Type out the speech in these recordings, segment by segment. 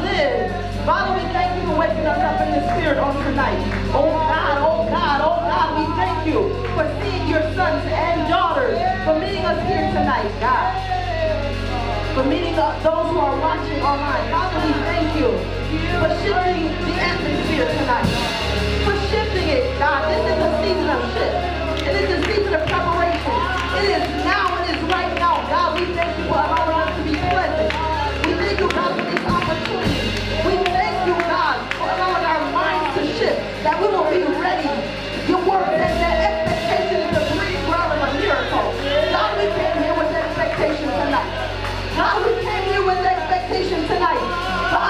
live. Father, we thank you for waking us up in the spirit on tonight. Oh God, oh God, oh God, we thank you for seeing your sons and daughters, for meeting us here tonight, God. For meeting those who are watching online. Father, we thank you for shifting the atmosphere tonight. For shifting it, God. This is a season of shift. It is a season of preparation. It is now, it is right now. God, we thank you for allowing us to be present. We thank you, God, for this opportunity. We thank you, God, for allowing our minds to shift, that we will be ready. Your word says that expectation is the breeding ground of a miracle. God, we came here with expectation tonight. God, we came here with expectation tonight. For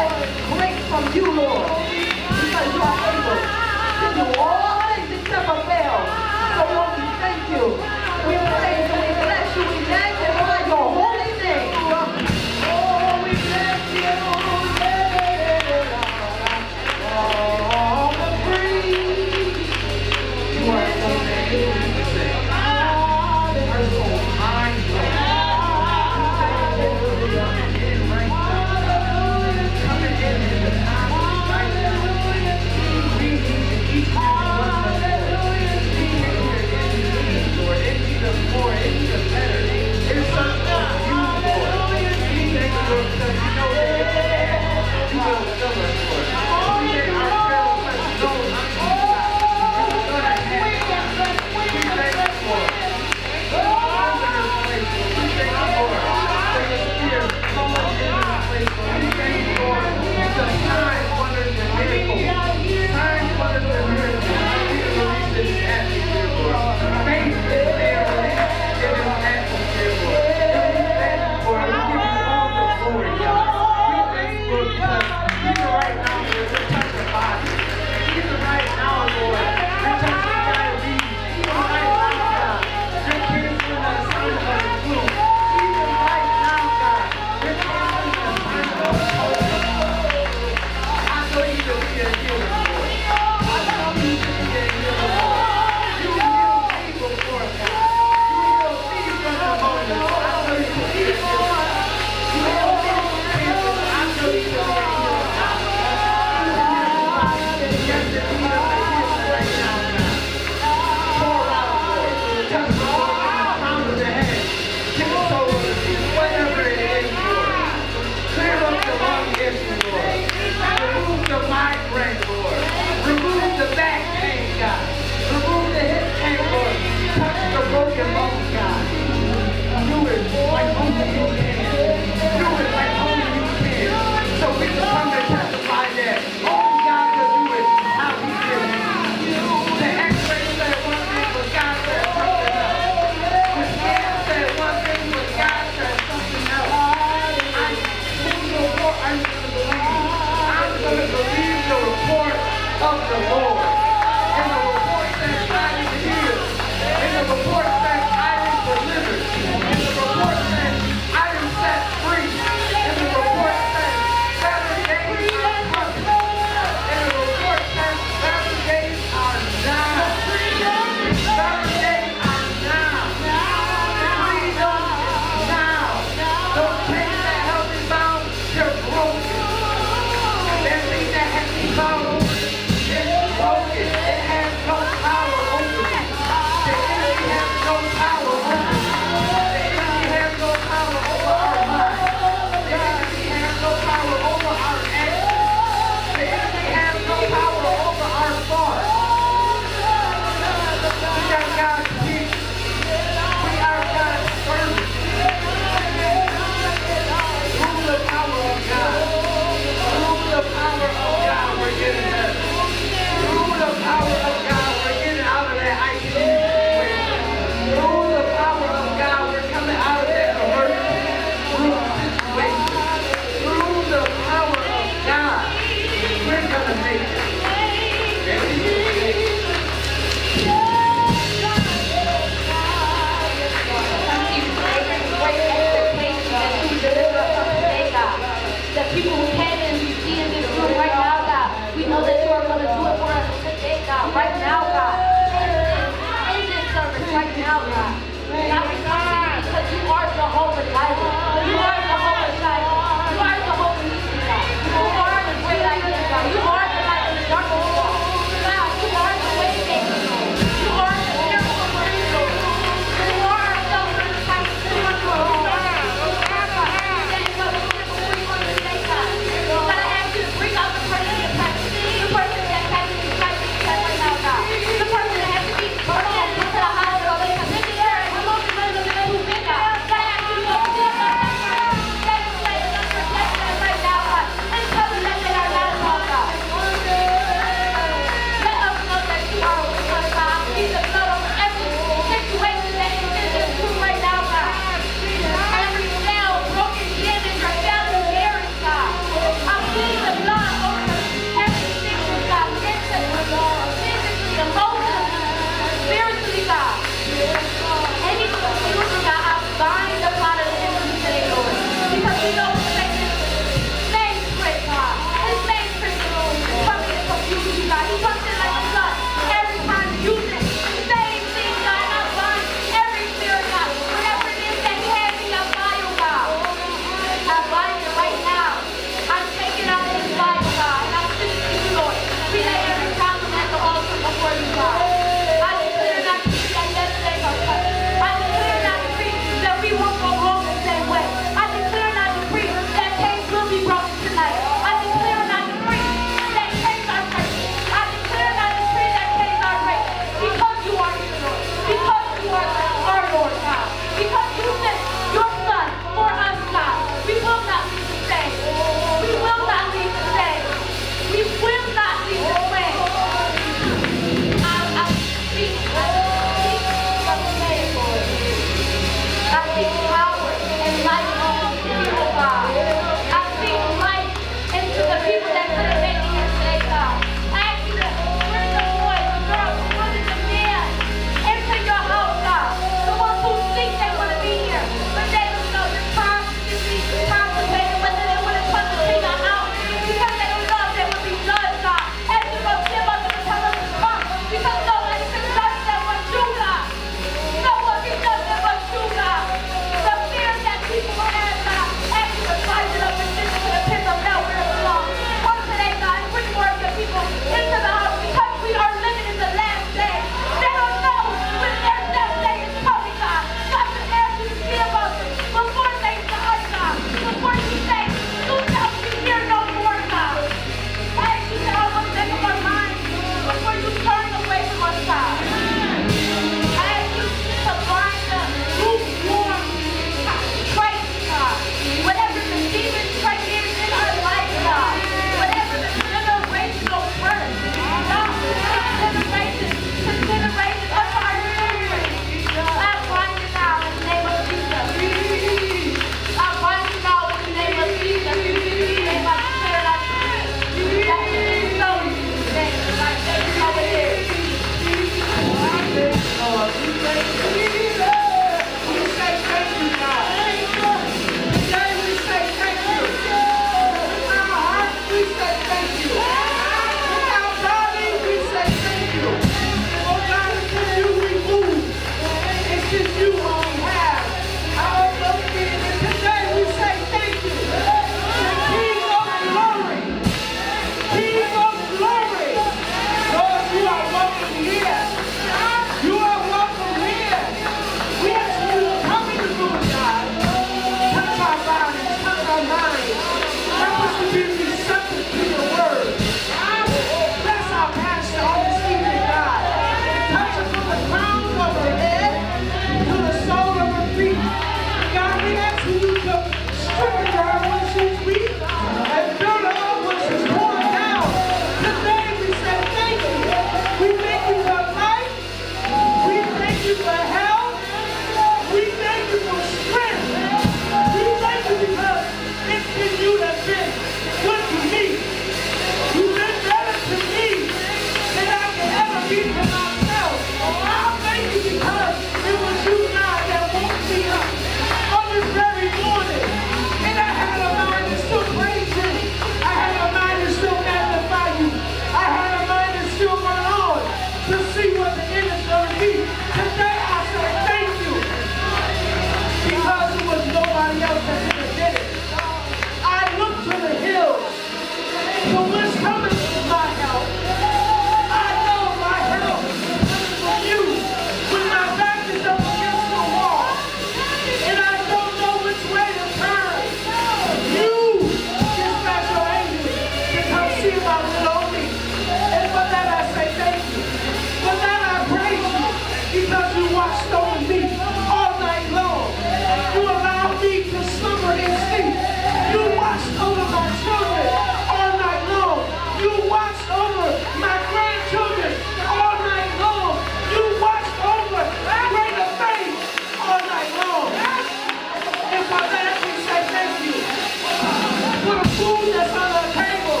food that's on our table,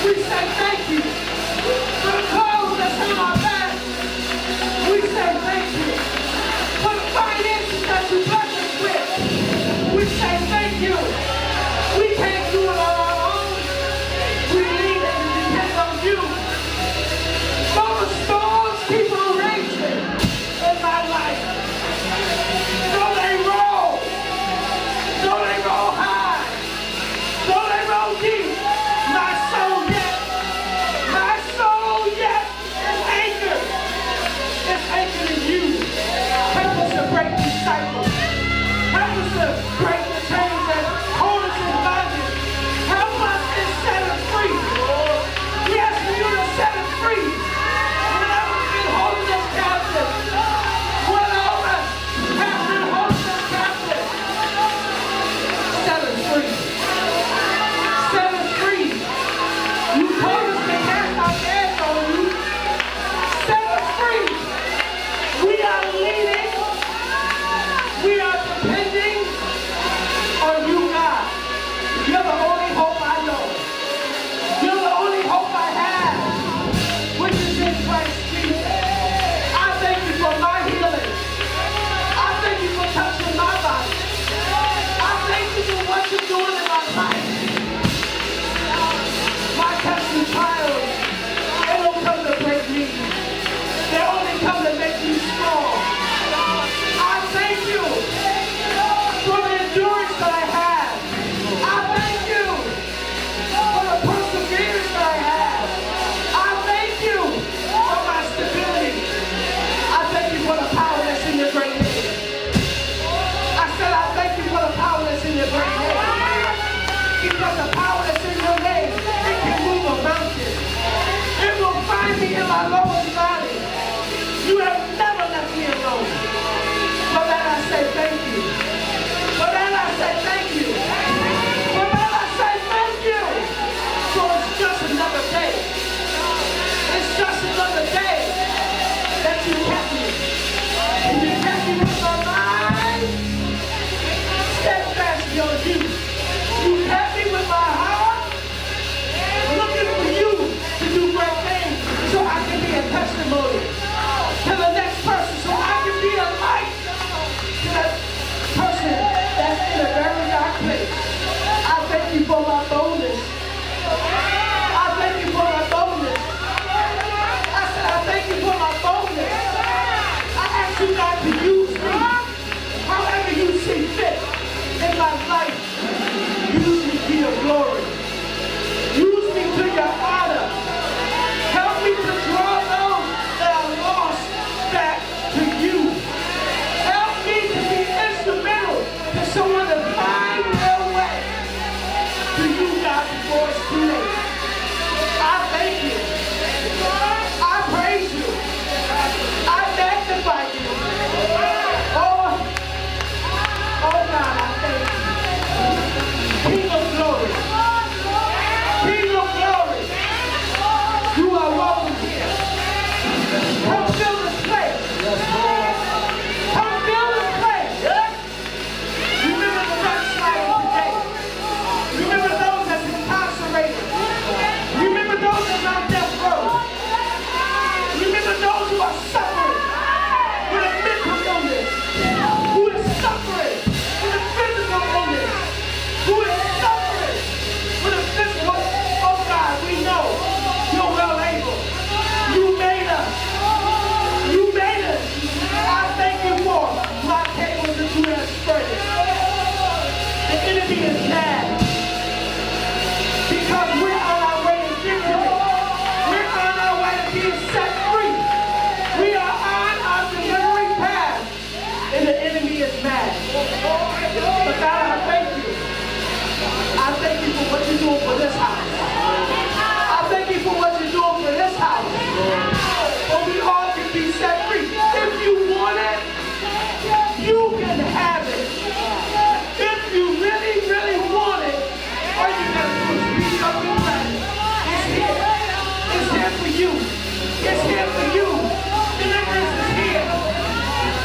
we say thank you. For the clothes that's on our back, we say thank you. For the finances that you bless us with, we say thank you. We can't do it on our own. We need it and depend on you. Though the storms keep on raging in my life, though they roll high, though they roll deep, my soul yet is anchored. It's anchored in you. Help us to break these cycles. Help us to break the chains that hold us in bondage. Help us to set us free. We ask for you to set us free. Whatever's been holding us captive. Whatever has been holding us captive. Set us free. Set us free. You told us to cast our cares on you. Set us free. We are leaning. We are depending on you, God. You're the only hope I know. You're the only hope I have, which is in Christ Jesus. I thank you for my healing. I thank you for touching my body. I thank you for what you're doing in my life. My tests and trials, they don't come to break me. They only come to make me strong. I thank you for the endurance that I have. I thank you for the perseverance that I have. I thank you for my stability. I thank you for the power that's in your great name. I said I thank you for the power that's in your great name. Because the power that's in your name, it can move a mountain. It will find me in my lowest valley. You have never left me alone. For that I say thank you. For that I say thank you. For that I say thank you. For it's just another day. It's just another day that you kept me. And you kept me with my mind steadfastly on you. You kept me with my heart looking for you to do great things so I can be a testimony to the next person, so I can be a light to that person that's in a very dark place. I thank you for my boldness. I thank you for my boldness. I said I thank you for my boldness. I ask you, God, to use me however you see fit in my life. Use me to your glory. Use me to your honor. Help me to draw those that are lost back to you. Help me to be instrumental to someone to find their way to you, God, before it's too late. I thank you. I praise you. I magnify you. Oh God, I thank you. King of glory. King of glory. You are welcome here. Come fill this place. Come fill this place. Remember the backsliding today. Remember those that's incarcerated. Remember those that's on death row. Remember those who are suffering with a mental illness. Who is suffering with a physical illness. Who is suffering with a physical. Oh God, we know you're well able. You made us. You made us. I thank you for my tables that you have spread. The enemy is mad because we're on our way to victory. We're on our way to being set free. We are on our delivery path, and the enemy is mad. But God, I thank you. I thank you for what you're doing for this house. I thank you for what you're doing for this house. So we all can be set free. If you want it, you can have it. If you really, really want it, all you gotta do is reach up and grab it. It's here. It's here for you. It's here for you. Deliverance is here.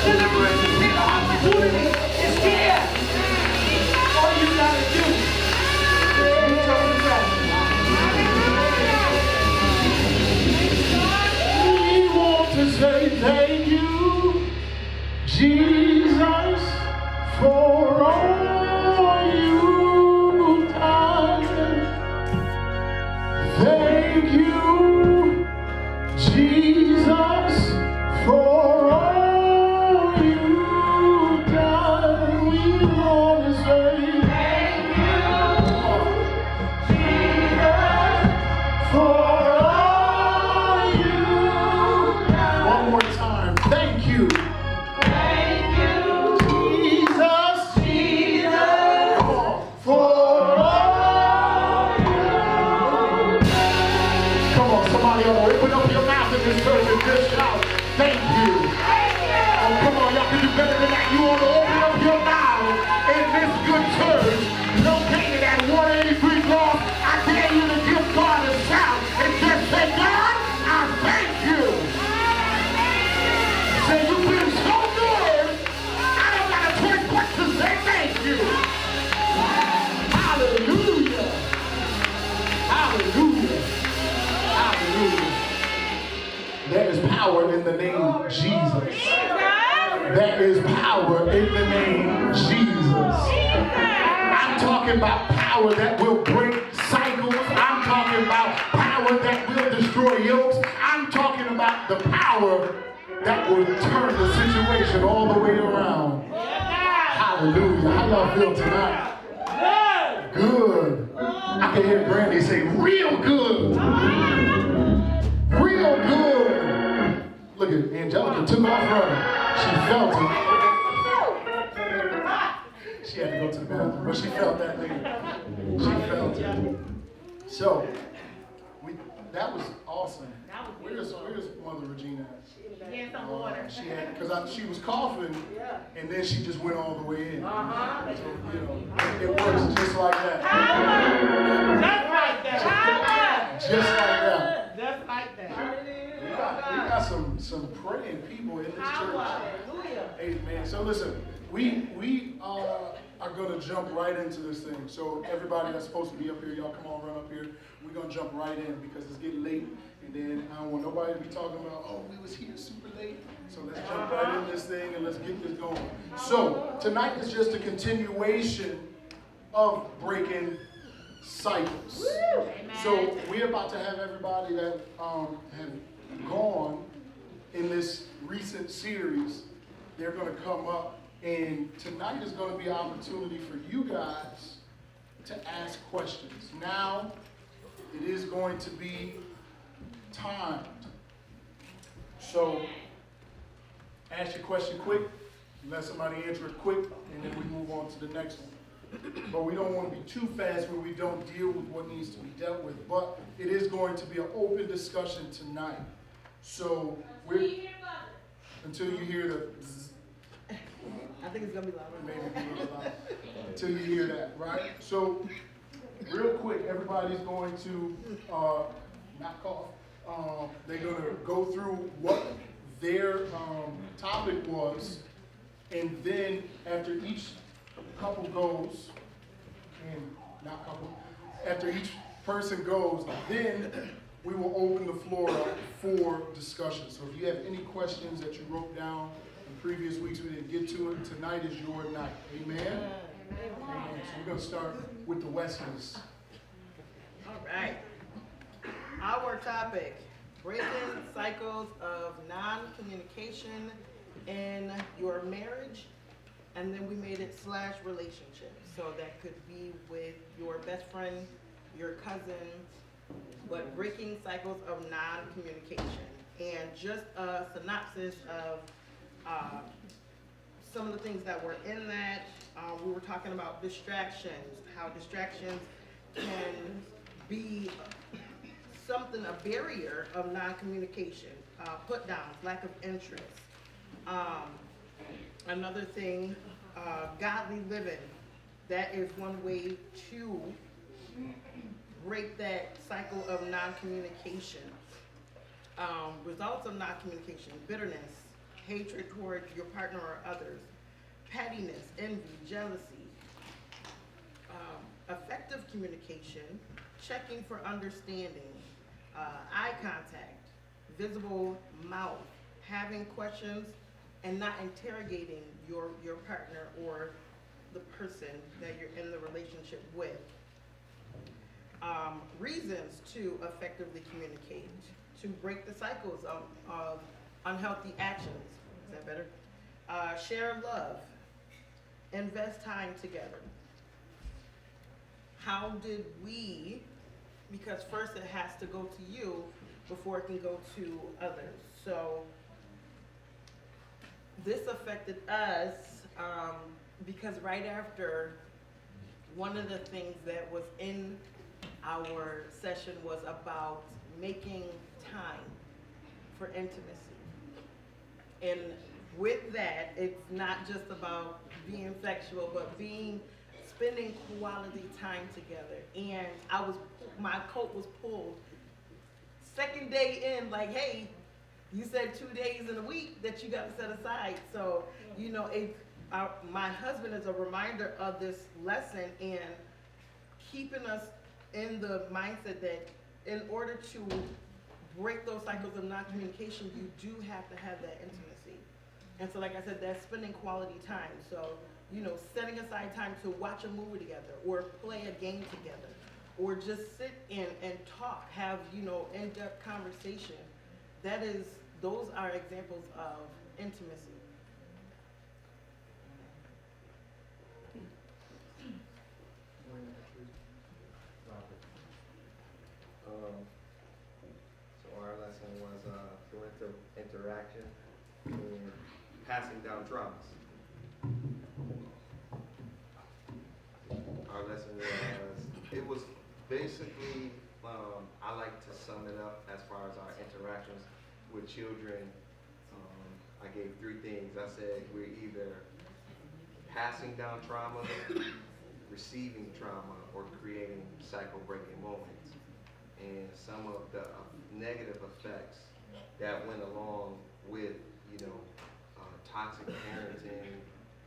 Deliverance is here. The opportunity is here. All you gotta do is reach up is power in the name Jesus. I'm talking about power that will break cycles. I'm talking about power that will destroy yokes. I'm talking about the power that will turn the situation all the way around. Hallelujah. How y'all feel tonight? Good. I can hear Granny say, real good. Real good. Look at Angelica took off running. She felt it. She had to go to the bathroom, but she felt that later. She felt it. So, that was awesome. Where's Mother Regina? She had some water. She had, because she was coughing, and then she just went all the way in. So, you know, it works just like that. Just like that. Just like that. Just like that. We got some praying people in this church. Amen. So listen, we are going to jump right into this thing. So everybody that's supposed to be up here, y'all come on, run up here. We're going to jump right in because it's getting late. And then I don't want nobody to be talking about, oh, we was here super late. So let's jump right in this thing and let's get this going. So tonight is just a continuation of breaking cycles. So we're about to have everybody that have gone in this recent series, they're going to come up, and tonight is going to be an opportunity for you guys to ask questions. Now, it is going to be timed. So, ask your question quick, let somebody answer it quick, and then we move on to the next one. But we don't want to be too fast where we don't deal with what needs to be dealt with. But it is going to be an open discussion tonight. So until you hear the zzz, I think it's going to be louder. maybe a little loud. Until you hear that, right? So real quick, everybody's going to not cough. They're going to go through what their topic was, and then after each couple goes, and not couple, after each person goes, then we will open the floor up for discussion. So if you have any questions that you wrote down in previous weeks, we didn't get to it, tonight is your night. Amen? Amen. So we're going to start with the Wesleys. All right. Our topic, breaking cycles of non-communication in your marriage. And then we made it / relationship. So that could be with your best friend, your cousin, but breaking cycles of non-communication. And just a synopsis of some of the things that were in that. We were talking about distractions, how distractions can be something, a barrier of non-communication, put downs, lack of interest. Another thing, godly living. That is one way to break that cycle of non-communication. Results of non-communication: bitterness, hatred toward your partner or others, pettiness, envy, jealousy. Effective communication, checking for understanding, eye contact, visible mouth, having questions, and not interrogating your partner or the person that you're in the relationship with. Reasons to effectively communicate, to break the cycles of unhealthy actions. Is that better? Share love, invest time together. How did we, because first it has to go to you before it can go to others. So this affected us because right after, one of the things that was in our session was about making time for intimacy. And with that, it's not just about being sexual, but spending quality time together. And my coat was pulled. Second day in, like, hey, you said 2 days in a week that you got to set aside. So, my husband is a reminder of this lesson and keeping us in the mindset that in order to break those cycles of non-communication, you do have to have that intimacy. And so like I said, that's spending quality time. So, setting aside time to watch a movie together or play a game together or just sit and talk, have, in-depth conversation. Those are examples of intimacy. So our lesson was parental interaction and passing down traumas. Our lesson was basically, I like to sum it up as far as our interactions with children. I gave 3 things. I said we're either passing down trauma, receiving trauma, or creating cycle-breaking moments. And some of the negative effects that went along with, toxic parenting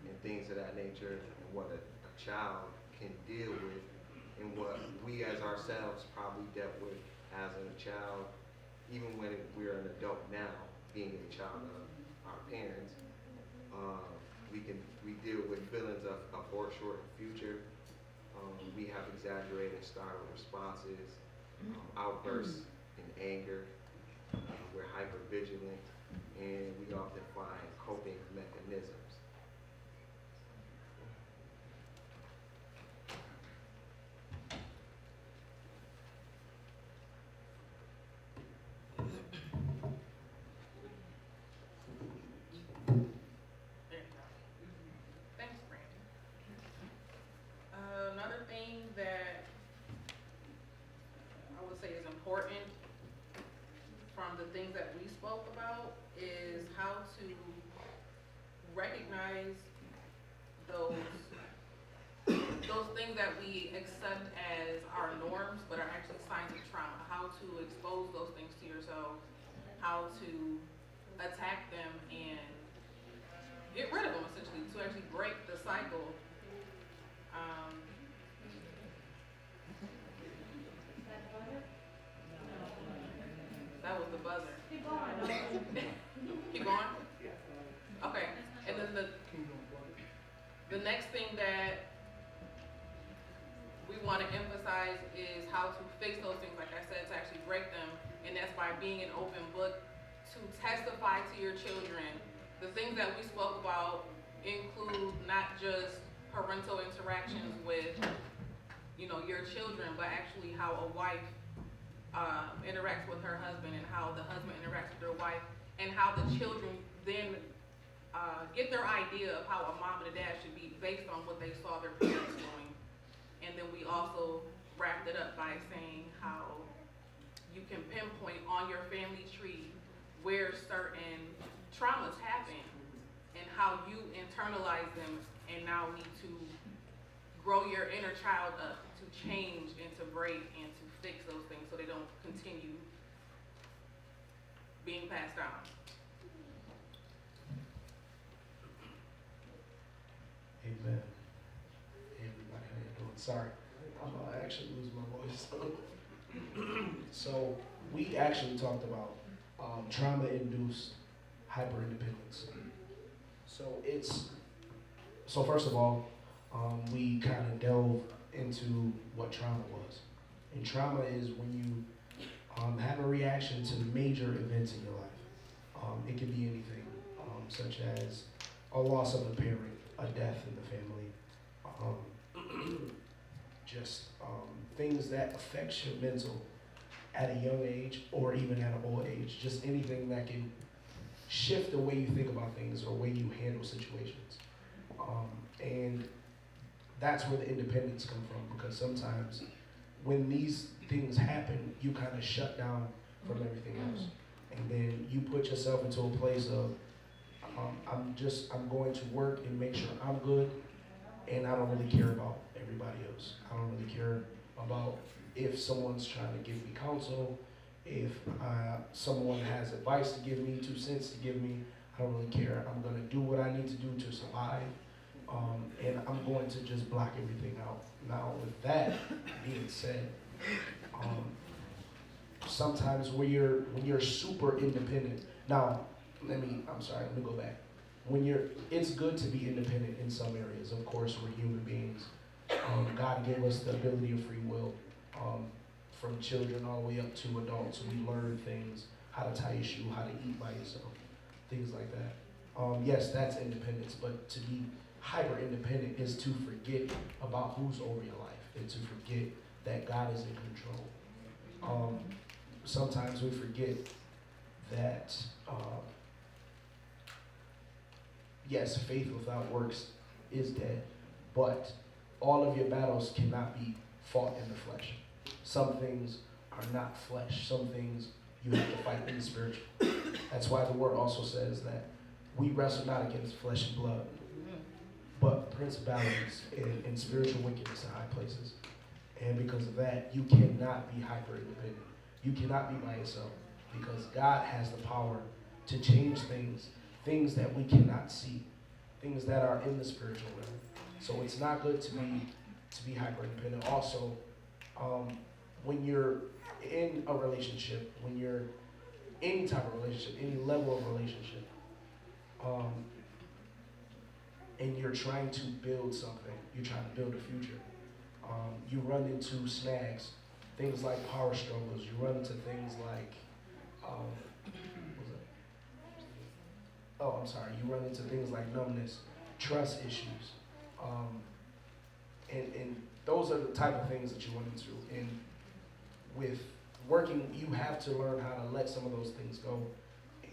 and things of that nature, and what a child can deal with, and what we as ourselves probably dealt with as a child, even when we're an adult now, being a child of our parents. We deal with feelings of foreshortened future. We have exaggerated startled responses, outbursts in anger. We're hypervigilant, and we often find coping mechanisms. There you go. Thanks, Brandon. Another thing that I would say is important from the things that we spoke about is how to recognize those things that we accept as our norms but are actually signs of trauma. How to expose those things to yourself, how to attack them and get rid of them, essentially, to actually break the cycle. That was the buzzer. Keep going. Keep going? Okay. And then the next thing that we want to emphasize is how to fix those things, like I said, to actually break them. And that's by being an open book to testify to your children. The things that we spoke about include not just parental interactions with, your children, but actually how a wife interacts with her husband, and how the husband interacts with their wife, and how the children then get their idea of how a mom and a dad should be based on what they saw their parents doing. And then we also wrapped it up by saying how you can pinpoint on your family tree where certain traumas happen and how you internalize them and now need to grow your inner child up to change and to break and to fix those things so they don't continue being passed down. Amen. Hey everybody, how you doing? Sorry, I'm gonna actually lose my voice. So we actually talked about trauma-induced hyperindependence. So first of all, we kind of delve into what trauma was. And trauma is when you have a reaction to major events in your life. It can be anything, such as a loss of a parent, a death in the family, just things that affects your mental at a young age or even at an old age. Just anything that can shift the way you think about things or way you handle situations. And that's where the independence come from, because sometimes when these things happen, you kind of shut down from everything else. And then you put yourself into a place of, I'm going to work and make sure I'm good, and I don't really care about everybody else. I don't really care about if someone's trying to give me counsel, if someone has advice to give me, 2 cents to give me. I don't really care. I'm gonna do what I need to do to survive, and I'm going to just block everything out. Now, with that being said, sometimes when you're super independent. Now, let me go back. it's good to be independent in some areas. Of course, we're human beings. God gave us the ability of free will. From children all the way up to adults, we learn things, how to tie your shoe, how to eat by yourself, things like that. Yes, that's independence, but to be hyper independent is to forget about who's over your life and to forget that God is in control. Sometimes we forget that, yes, faith without works is dead, but all of your battles cannot be fought in the flesh. Some things are not flesh. Some things you have to fight in the spiritual. That's why the word also says that we wrestle not against flesh and blood, but principalities and spiritual wickedness in high places. And because of that, you cannot be hyper independent. You cannot be by yourself because God has the power to change things that we cannot see, things that are in the spiritual realm. So it's not good to be hyper independent. Also, when you're in a relationship, when you're any type of relationship, any level of relationship, and you're trying to build something, you're trying to build a future, you run into snags, things like power struggles, you run into things like, you run into things like numbness, trust issues, and those are the type of things that you run into. And with working, you have to learn how to let some of those things go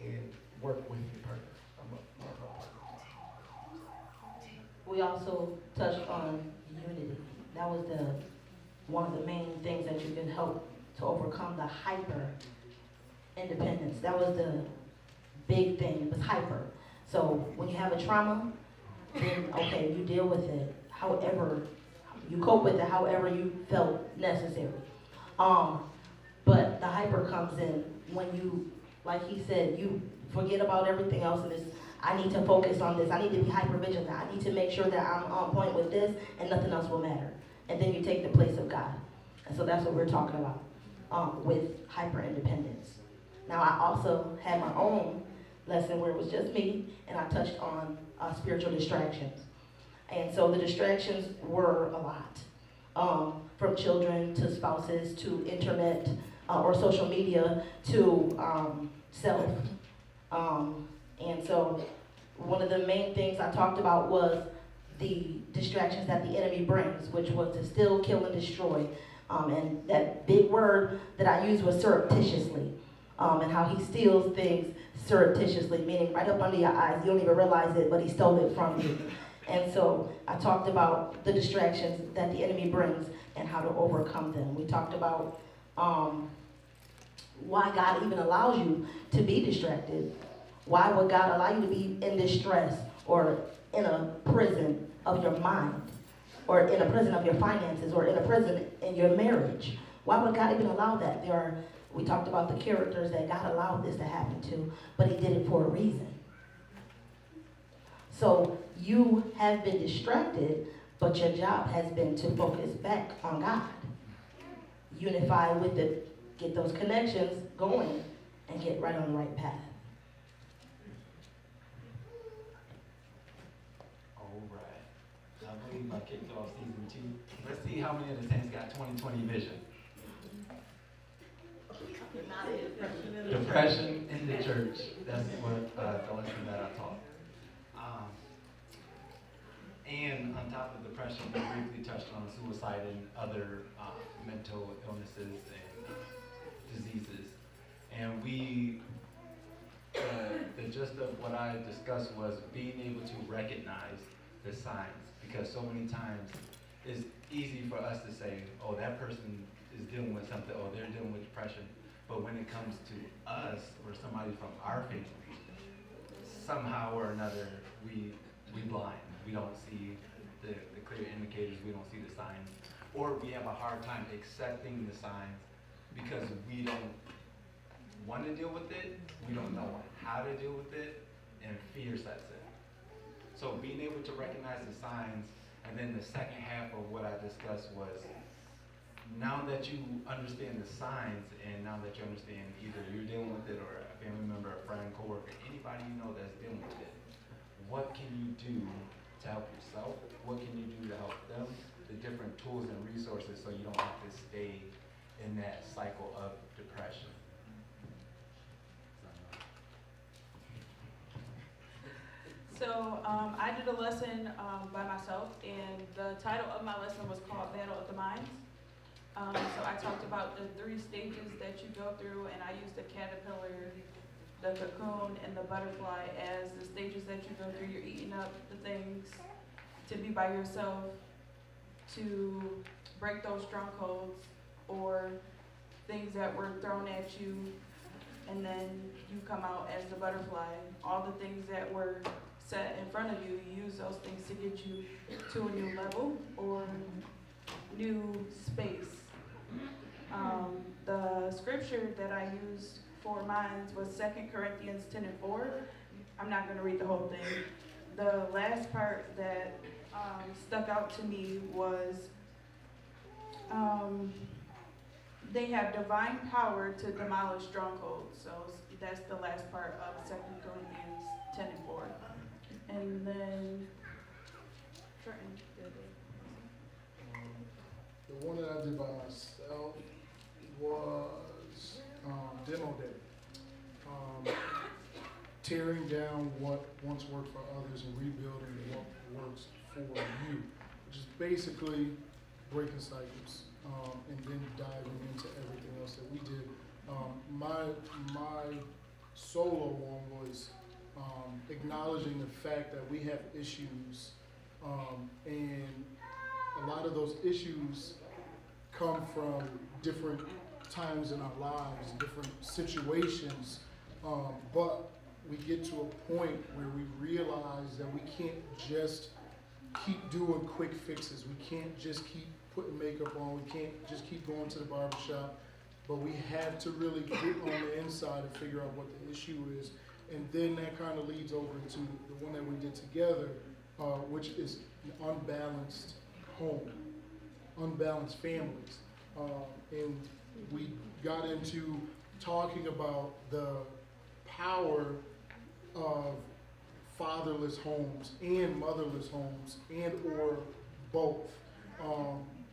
and work with your partner. We also touched on unity. That was one of the main things that you can help to overcome the hyper independence. That was the big thing. It was hyper. So when you have a trauma, then okay, you deal with it however you cope with it, however you felt necessary. But the hyper comes in when you, like he said, you forget about everything else and it's, I need to focus on this. I need to be hyper vigilant. I need to make sure that I'm on point with this and nothing else will matter. And then you take the place of God. And so that's what we're talking about with hyper independence. Now I also had my own lesson where it was just me and I touched on spiritual distractions. And so the distractions were a lot. From children to spouses to internet or social media to self. And so one of the main things I talked about was the distractions that the enemy brings, which was to steal, kill, and destroy. And that big word that I used was surreptitiously. And how he steals things surreptitiously, meaning right up under your eyes. You don't even realize it, but he stole it from you. And so I talked about the distractions that the enemy brings and how to overcome them. We talked about why God even allows you to be distracted. Why would God allow you to be in distress or in a prison of your mind or in a prison of your finances or in a prison in your marriage? Why would God even allow that? We talked about the characters that God allowed this to happen to, but he did it for a reason. So you have been distracted, but your job has been to focus back on God. Unify with it, get those connections going, and get right on the right path. All right. I believe I kicked off season 2. Let's see how many of the saints got 20/20 vision. Depression in the church. That's what the lesson that I taught. And on top of depression, we briefly touched on suicide and other mental illnesses and diseases. And the gist of what I discussed was being able to recognize the signs, because so many times it's easy for us to say, oh, that person is dealing with something, or they're dealing with depression. But when it comes to us or somebody from our family, somehow or another, we blind. We don't see the clear indicators, we don't see the signs. Or we have a hard time accepting the signs because we don't want to deal with it, we don't know how to deal with it, and fear sets in. So being able to recognize the signs, and then the second half of what I discussed was, now that you understand the signs, and now that you understand either you're dealing with it or a family member, a friend, coworker, anybody you know that's dealing with it, what can you do to help yourself? What can you do to help them? The different tools and resources so you don't have to stay in that cycle of depression. So I did a lesson by myself, and the title of my lesson was called Battle of the Minds. So I talked about the 3 stages that you go through, and I used the caterpillar, the cocoon, and the butterfly as the stages that you go through. You're eating up the things to be by yourself, to break those strongholds, or things that were thrown at you, and then you come out as the butterfly. All the things that were set in front of you, you use those things to get you to a new level or new space. The scripture that I used for mine was 2 Corinthians 10:4. I'm not going to read the whole thing. The last part that stuck out to me was they have divine power to demolish strongholds. So that's the last part of 2 Corinthians 10:4. And then, The one that I did by myself was demo day. Tearing down what once worked for others and rebuilding what works for you, which is basically breaking cycles, and then diving into everything else that we did. My solo one was acknowledging the fact that we have issues, and a lot of those issues come from different times in our lives, different situations, but we get to a point where we realize that we can't just keep doing quick fixes. We can't just keep putting makeup on. We can't just keep going to the barbershop. But we have to really get on the inside and figure out what the issue is. And then that kind of leads over into the one that we did together, which is an unbalanced home, unbalanced families. And we got into talking about the power of fatherless homes and motherless homes, and or both.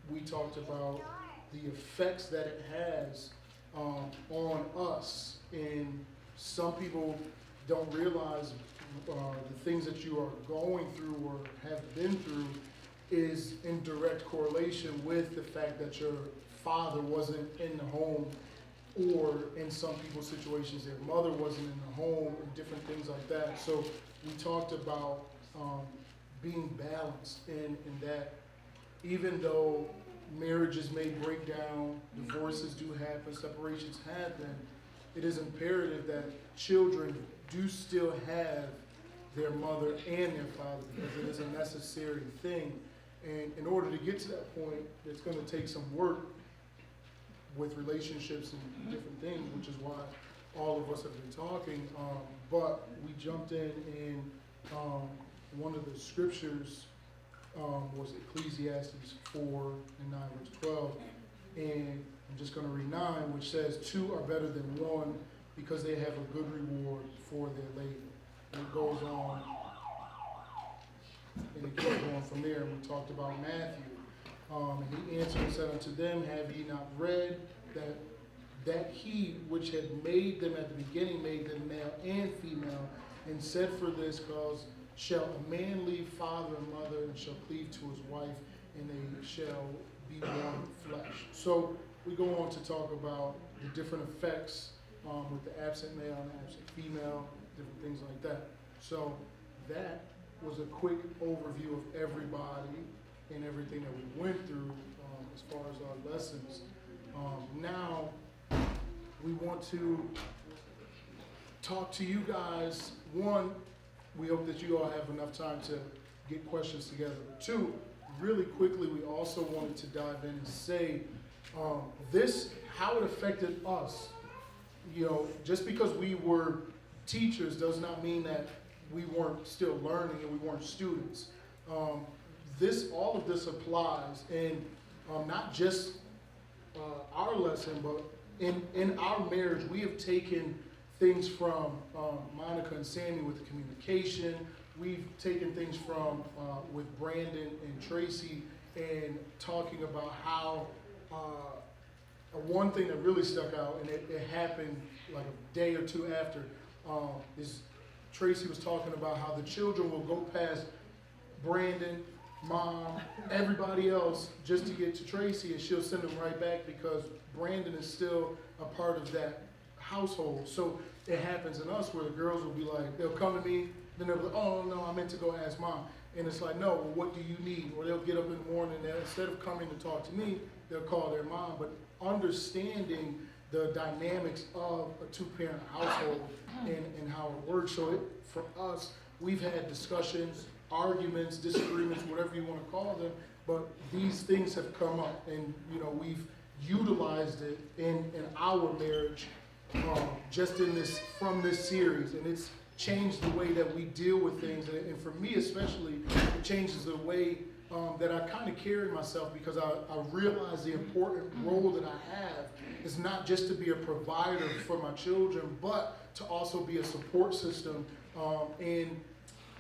We talked about the effects that it has on us, and some people don't realize the things that you are going through or have been through is in direct correlation with the fact that your father wasn't in the home, or in some people's situations their mother wasn't in the home, and different things like that. So we talked about being balanced in that even though marriages may break down, divorces do happen, separations happen, it is imperative that children do still have their mother and their father, because it is a necessary thing. And in order to get to that point, it's going to take some work with relationships and different things, which is why all of us have been talking. But we jumped in, and one of the scriptures was Ecclesiastes 4 and 9, verse 12. And I'm just going to read 9, which says, 2 are better than 1 because they have a good reward for their labor. And it goes on, and it keeps going from there. And we talked about Matthew. And he answered and said unto them, have ye not read that he which had made them at the beginning made them male and female, and said for this cause, shall a man leave father and mother, and shall cleave to his wife, and they shall be one flesh. So we go on to talk about the different effects with the absent male and absent female, different things like that. So that was a quick overview of everybody and everything that we went through as far as our lessons. Now we want to talk to you guys. One, we hope that you all have enough time to get questions together. Two, really quickly, we also wanted to dive in and say how it affected us. You know, just because we were teachers does not mean that we weren't still learning and we weren't students. All of this applies, and not just our lesson, but in our marriage, we have taken things from Monica and Sammy with the communication, we've taken things from with Brandon and Tracy and talking about how one thing that really stuck out, and it happened like a day or two after, is Tracy was talking about how the children will go past Brandon, Mom, everybody else just to get to Tracy, and she'll send them right back because Brandon is still a part of that household. So it happens in us where the girls will be like, they'll come to me, then they'll be like, oh no, I meant to go ask Mom. And it's like, no, well, what do you need? Or they'll get up in the morning and instead of coming to talk to me, they'll call their mom. But understanding the dynamics of a two-parent household and how it works. So for us, we've had discussions, arguments, disagreements, whatever you want to call them, but these things have come up, and we've utilized it in our marriage just from this series, and it's changed the way that we deal with things, and for me especially, it changes the way that I kind of carry myself, because I realize the important role that I have is not just to be a provider for my children, but to also be a support system, and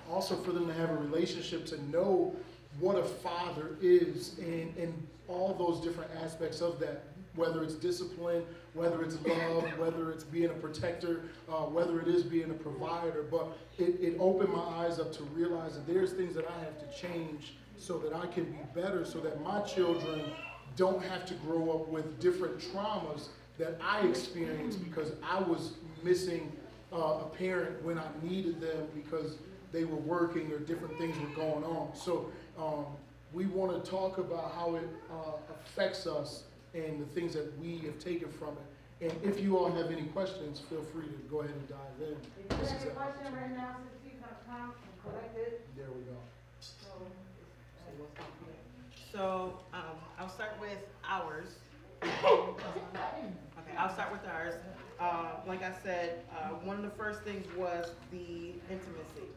also for them to have a relationship, to know what a father is, and all those different aspects of that, whether it's discipline, whether it's love, whether it's being a protector, whether it is being a provider. But it opened my eyes up to realize that there's things that I have to change so that I can be better, so that my children don't have to grow up with different traumas that I experienced because I was missing a parent when I needed them because they were working or different things were going on. So we want to talk about how it affects us and the things that we have taken from it. And if you all have any questions, feel free to go ahead and dive in. If you have a question right now, since he's gonna come and collect it. There we go. So I'll start with ours. Okay, I'll start with ours. Like I said, one of the first things was the intimacy.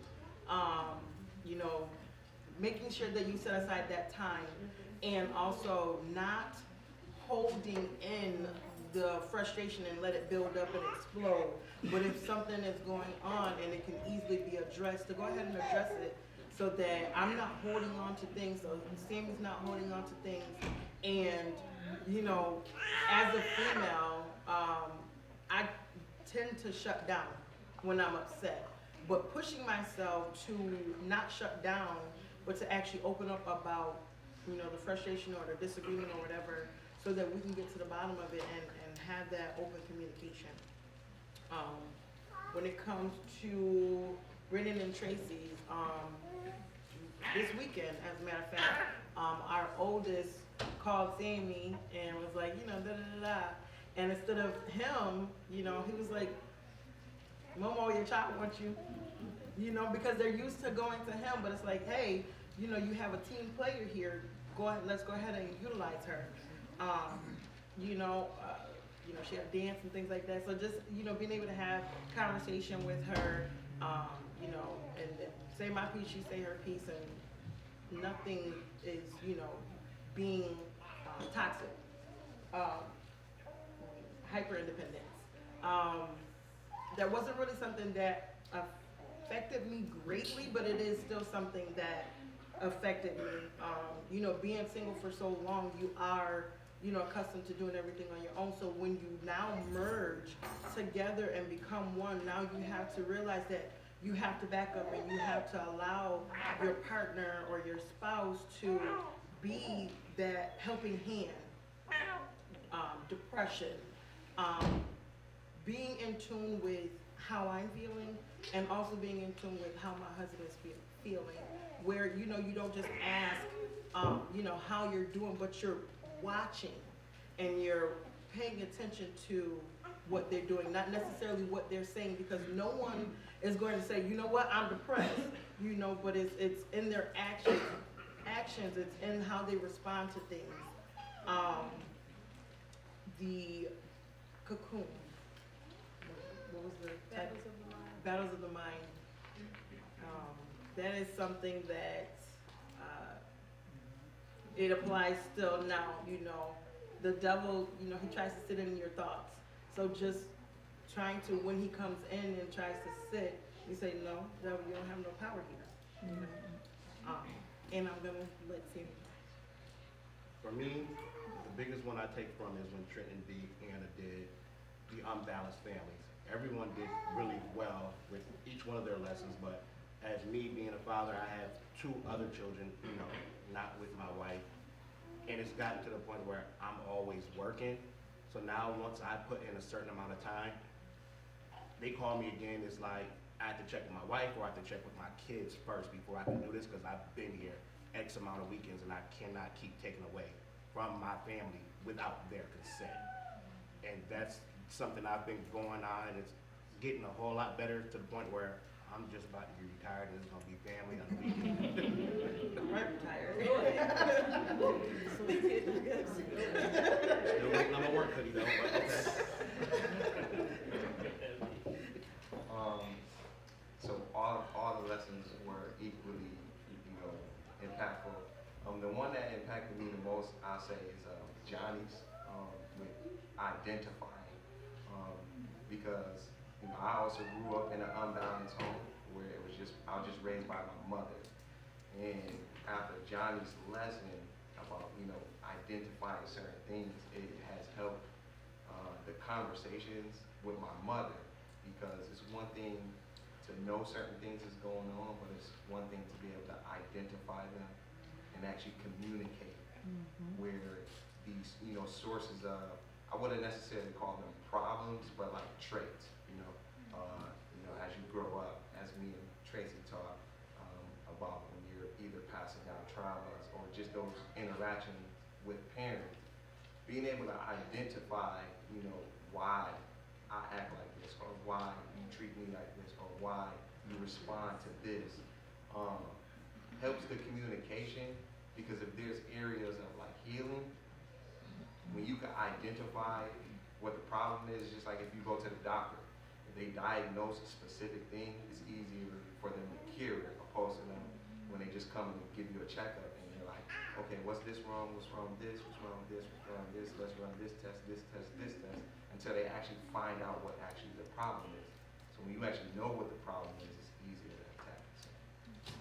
Making sure that you set aside that time, and also not holding in the frustration and let it build up and explode. But if something is going on and it can easily be addressed, to go ahead and address it, so that I'm not holding on to things, or Sammy's not holding on to things. And, as a female, I tend to shut down when I'm upset. But pushing myself to not shut down, but to actually open up about, the frustration or the disagreement or whatever, so that we can get to the bottom of it and have that open communication. When it comes to Brendan and Tracy, this weekend, as a matter of fact, our oldest called Sammy and was like, da-da-da-da. And instead of him, he was like, Momo, your child wants you, because they're used to going to him, but it's like, hey, you have a team player here, let's go ahead and utilize her. She had dance and things like that, so just, being able to have conversation with her, and say my piece, she say her piece, and nothing is, being toxic. Hyper independence. That wasn't really something that affected me greatly, but it is still something that affected me. Being single for so long, you are, accustomed to doing everything on your own. So when you now merge together and become one, now you have to realize that you have to back up and you have to allow your partner or your spouse to be that helping hand. Depression. Being in tune with how I'm feeling, and also being in tune with how my husband is feeling, where you don't just ask how you're doing, but you're watching and you're paying attention to what they're doing, not necessarily what they're saying, because no one is going to say, I'm depressed, but it's in their actions, it's in how they respond to things. The cocoon. What was the title? Battles of the Mind. That is something that it applies still now. The devil, he tries to sit in your thoughts. So just trying to, when he comes in and tries to sit, you say, no, devil, you don't have no power here. you know. And I'm gonna let Sam. For me, the biggest one I take from is when Trent and Anna did the unbalanced families. Everyone did really well with each one of their lessons, but as me being a father, I have 2 other children, you know, not with my wife. And it's gotten to the point where I'm always working. So now once I put in a certain amount of time, they call me again, it's like, I have to check with my wife or I have to check with my kids first before I can do this because I've been here X amount of weekends and I cannot keep taking away from my family without their consent. And that's something I've been going on, and it's getting a whole lot better to the point where I'm just about to be retired and it's gonna be family on the weekend. I'm retired. Still waiting on my work hoodie though, but okay. So all the lessons were equally, you know, impactful. The one that impacted me the most, I'll say, is Johnny's with identifying, because you know I also grew up in an unbalanced home where it was I was just raised by my mother, and after Johnny's lesson about identifying certain things, it has helped the conversations with my mother, because it's one thing to know certain things is going on, but it's one thing to be able to identify them and actually communicate where these, sources of, I wouldn't necessarily call them problems, but like traits, as you grow up, as me and Tracy talk about when you're either passing down traumas or just those interactions with parents, being able to identify, why I act like this, or why you treat me like this, or why you respond to this, helps the communication, because if there's areas of like healing, when you can identify what the problem is, just like if you go to the doctor, if they diagnose a specific thing, it's easier for them to cure it, opposed to them when they just come and give you a checkup and you're like, okay, what's this wrong, what's wrong with this, what's wrong with this, what's wrong with this, let's run this test, until they actually find out what actually the problem is. So when you actually know what the problem is, it's easier to attack it. So,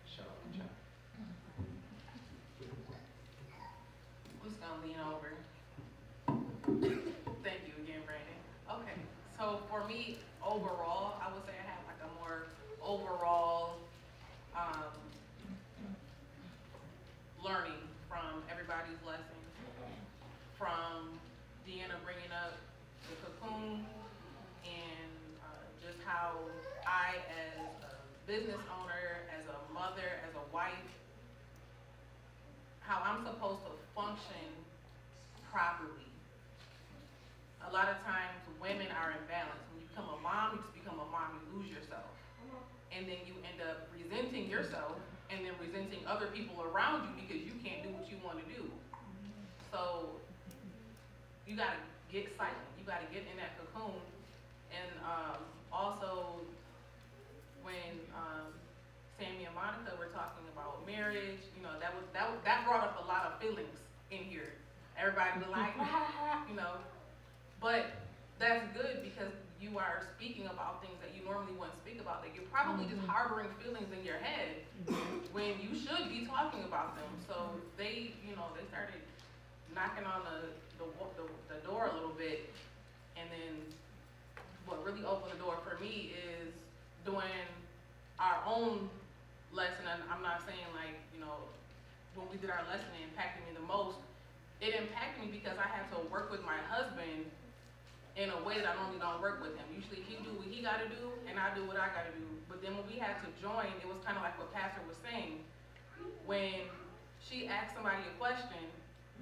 shout out to John. Who's gonna lean over? Thank you again, Brandon. Okay, so for me, overall, I would say I have like a more overall learning from everybody's lessons, from Deanna bringing up the cocoon, and just how I, as a business owner, as a mother, as a wife, how I'm supposed to function properly. A lot of times women are imbalanced. When you become a mom, you just become a mom, you lose yourself. And then you end up resenting yourself and then resenting other people around you because you can't do what you want to do. So you gotta get silent. You gotta get in that cocoon. And also when Sammy and Monica were talking about marriage, that brought up a lot of feelings in here. Everybody was like, but that's good because you are speaking about things that you normally wouldn't speak about, that you're probably just harboring feelings in your head when you should be talking about them. So they started knocking on the door a little bit, and then what really opened the door for me is doing our own lesson. And I'm not saying when we did our lesson, it impacted me the most. It impacted me because I had to work with my husband in a way that I normally don't work with him. Usually he do what he gotta do and I do what I gotta do. But then when we had to join, it was kind of like what Pastor was saying. When she asked somebody a question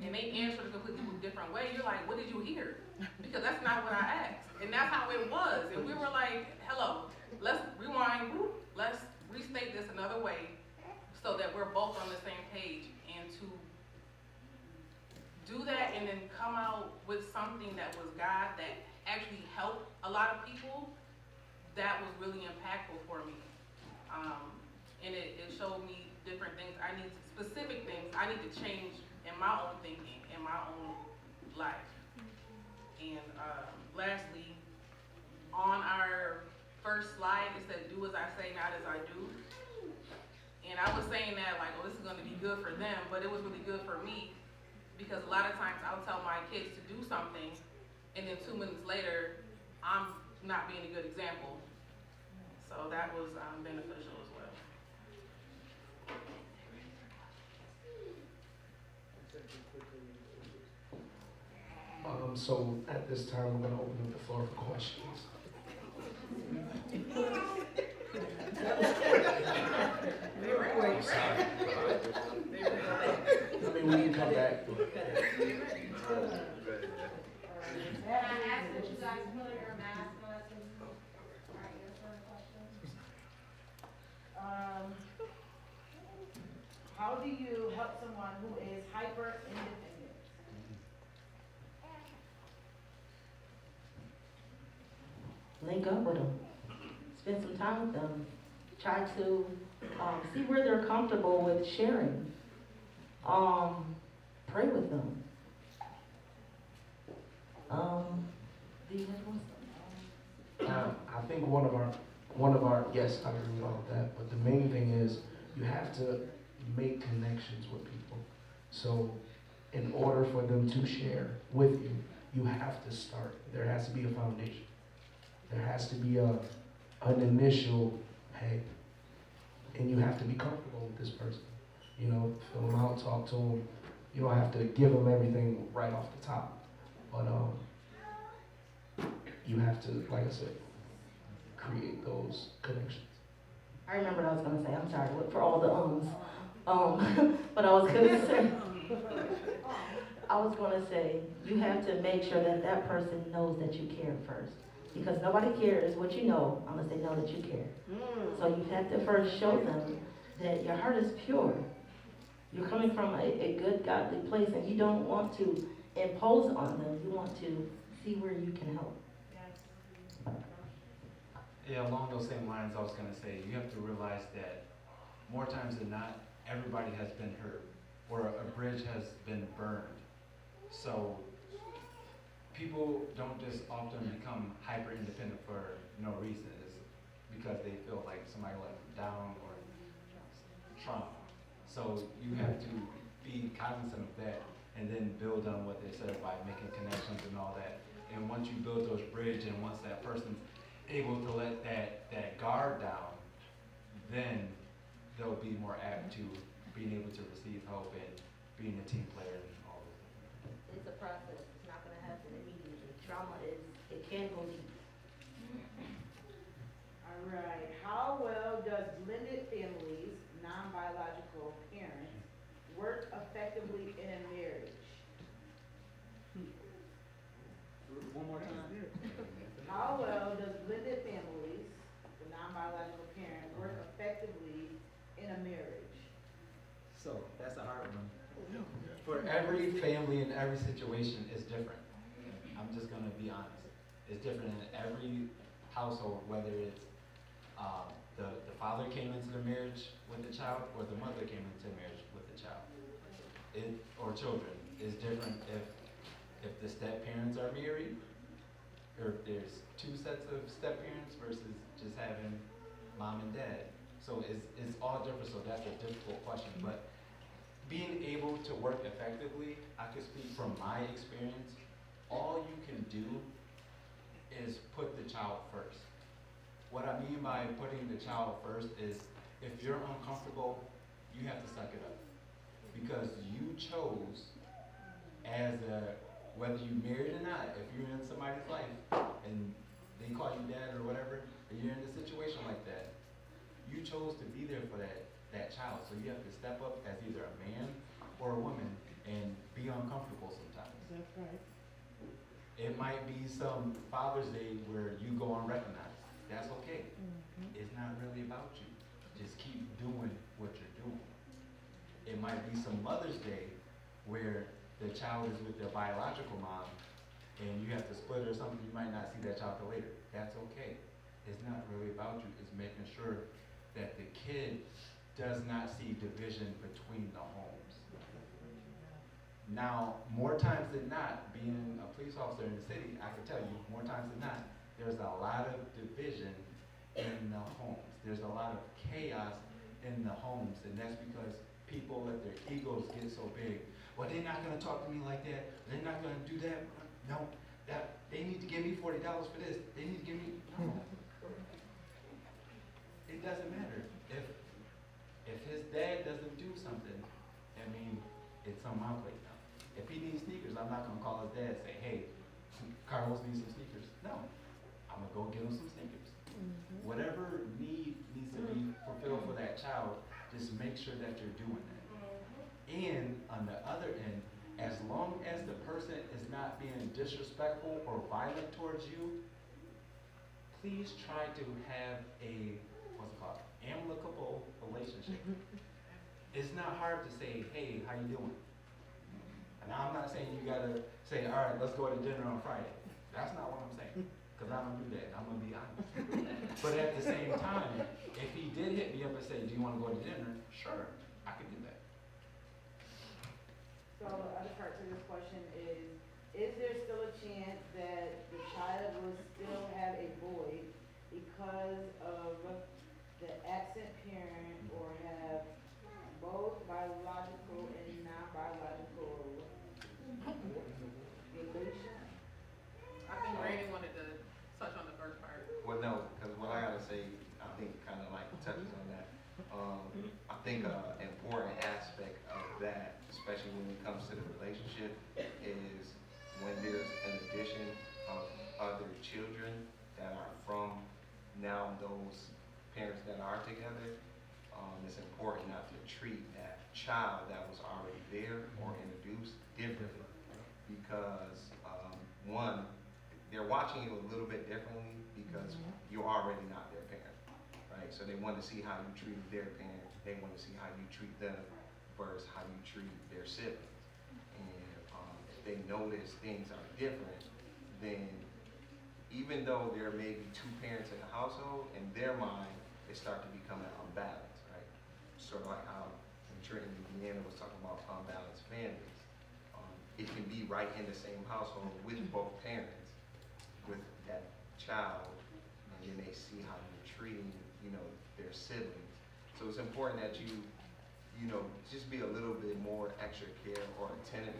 and they answered a completely different way, you're like, what did you hear? Because that's not what I asked. And that's how it was. And we were like, hello, let's rewind, let's restate this another way so that we're both on the same page. And to do that and then come out with something that was God, that actually helped a lot of people, that was really impactful for me. And it showed me different things specific things I need to change in my own thinking, in my own life. And lastly, on our first slide, it said, do as I say, not as I do. And I was saying that like, oh, this is gonna be good for them, but it was really good for me because a lot of times I'll tell my kids to do something and then 2 minutes later, I'm not being a good example. So that was beneficial as well. So at this time, we're going to open up the floor for questions. I mean, we can come back. Can I ask that you guys put your mask on? All right, yes, sir, questions? How do you help someone who is hyper independent? Link up with them, spend some time with them, try to see where they're comfortable with sharing, pray with them. Do you have one? I think one of our yes, I agree with all of that, but the main thing is you have to make connections with people. So in order for them to share with you, you have to start. There has to be a foundation. There has to be an initial, hey, and you have to be comfortable with this person. You know, fill them out, talk to them. You don't have to give them everything right off the top, but you have to, like I said, create those connections. I remember what I was gonna say. I'm sorry for all the but I was gonna say, you have to make sure that that person knows that you care first. Because nobody cares what you know unless they know that you care. So you have to first show them that your heart is pure. You're coming from a good, godly place, and you don't want to impose on them. You want to see where you can help. Yeah, along those same lines, I was going to say, you have to realize that more times than not, everybody has been hurt, or a bridge has been burned. So people don't just often become hyper independent for no reason. It's because they feel like somebody let them down or trauma. So you have to be cognizant of that and then build on what they said by making connections and all that. And once you build those bridges and once that person's able to let that guard down, then they'll be more apt to being able to receive help and being a team player and all those things. It's a process. It's not going to happen immediately. Trauma it can go deep. All right. How well does blended families, non-biological parents, work effectively in a marriage? One more time. How well does blended families, the non-biological parent, work effectively in a marriage? So that's a hard one. For every family and every situation is different. I'm just gonna be honest. It's different in every household, whether it's the father came into the marriage with the child or the mother came into marriage with the child. Or children. It's different if the step parents are married, or if there's two sets of step parents versus just having mom and dad. So it's all different, so that's a difficult question. But being able to work effectively, I can speak from my experience, all you can do is put the child first. What I mean by putting the child first is if you're uncomfortable, you have to suck it up. Because you chose whether you married or not, if you're in somebody's life and they call you dad or whatever, and you're in a situation like that, you chose to be there for that child. So you have to step up as either a man or a woman and be uncomfortable sometimes. That's right. It might be some Father's Day where you go unrecognized. That's okay. It's not really about you. Just keep doing what you're doing. It might be some Mother's Day where the child is with their biological mom and you have to split or something, you might not see that child till later. That's okay. It's not really about you. It's making sure that the kid does not see division between the homes. Now, more times than not, being a police officer in the city, I can tell you, more times than not, there's a lot of division in the homes. There's a lot of chaos in the homes, and that's because people let their egos get so big. Well, they're not gonna talk to me like that. They're not gonna do that. No, that they need to give me $40 for this. They need to give me no. It doesn't matter if his dad doesn't do something. I mean, it's on my plate now. If he needs sneakers, I'm not gonna call his dad and say, "Hey, Carlos needs some sneakers." No, I'm gonna go get him some sneakers. Whatever need needs to be fulfilled for that child, just make sure that you're doing that. And on the other end, as long as the person is not being disrespectful or violent towards you, please try to have a, what's it called, amicable relationship. It's not hard to say, "Hey, how you doing?" And I'm not saying you gotta say, "All right, let's go to dinner on Friday." That's not what I'm saying, because I don't do that. I'm gonna be honest. But at the same time, if he did hit me up and say, "Do you want to go to dinner?" Sure, I can do that. So the other part to this question is there still a chance that the child will still have a void because of the absent parent, or have both biological and non-biological relation? I think Randy wanted to touch on the first part. Well, no, because what I gotta say, I think kind of like touches on that. I think an important aspect of that, especially when it comes to the relationship, is when there's an addition of other children that are from now those parents that are together. It's important not to treat that child that was already there or introduced differently, because one, they're watching you a little bit differently because you're already not their parent, right? So they want to see how you treat their parent. They want to see how you treat them versus how you treat their siblings. And if they notice things are different, then even though there may be two parents in the household, in their mind, it starts to become an unbalance, right? Sort of like how Trent and Deanna was talking about unbalanced families. It can be right in the same household with both parents, with that child, and then they see how you're treating, their siblings. So it's important that you just be a little bit more extra care or attentive,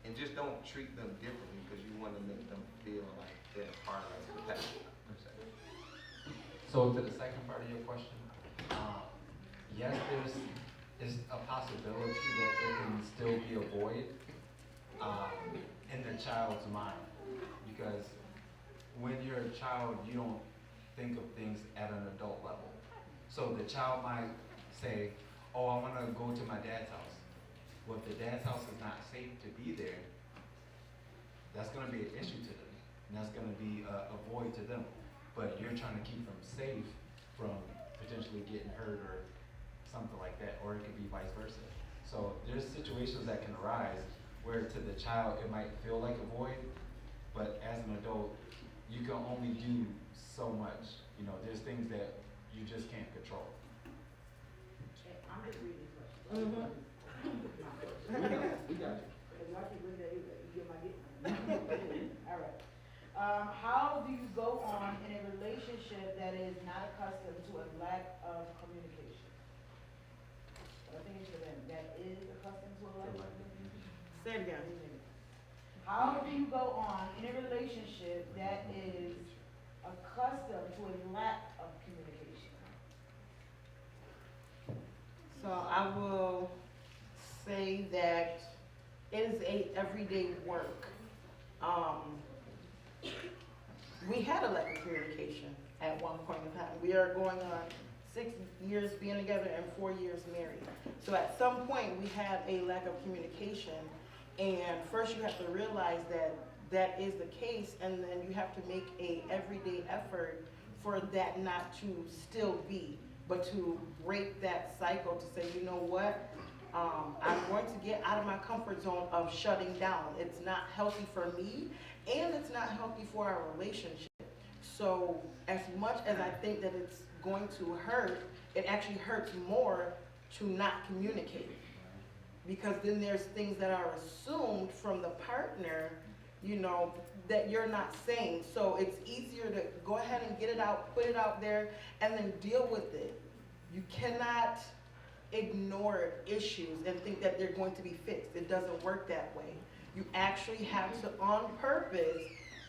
and just don't treat them differently because you want to make them feel like they're part of the family, per se. So to the second part of your question, yes, there's a possibility that there can still be a void in the child's mind, because when you're a child, you don't think of things at an adult level. So the child might say, "Oh, I want to go to my dad's house." Well, if the dad's house is not safe to be there, that's going to be an issue to them, and that's going to be a void to them. But you're trying to keep them safe from potentially getting hurt or something like that, or it could be vice versa. So there's situations that can arise where to the child it might feel like a void, but as an adult, you can only do so much. There's things that you just can't control. I'm just reading this question. We got you. Because y'all keep reading that, you get my All right. How do you go on in a relationship that is not accustomed to a lack of communication? I think it should have been that is accustomed to a lack of communication. Say it again. How do you go on in a relationship that is accustomed to a lack of communication? So I will say that it is a everyday work. We had a lack of communication at one point in time. We are going on 6 years being together and 4 years married. So at some point we had a lack of communication, and first you have to realize that that is the case, and then you have to make a everyday effort for that not to still be, but to break that cycle, to say, you know what, I'm going to get out of my comfort zone of shutting down. It's not healthy for me, and it's not healthy for our relationship. So as much as I think that it's going to hurt, it actually hurts more to not communicate. Because then there's things that are assumed from the partner, that you're not saying. So it's easier to go ahead and get it out, put it out there, and then deal with it. You cannot ignore issues and think that they're going to be fixed. It doesn't work that way. You actually have to, on purpose,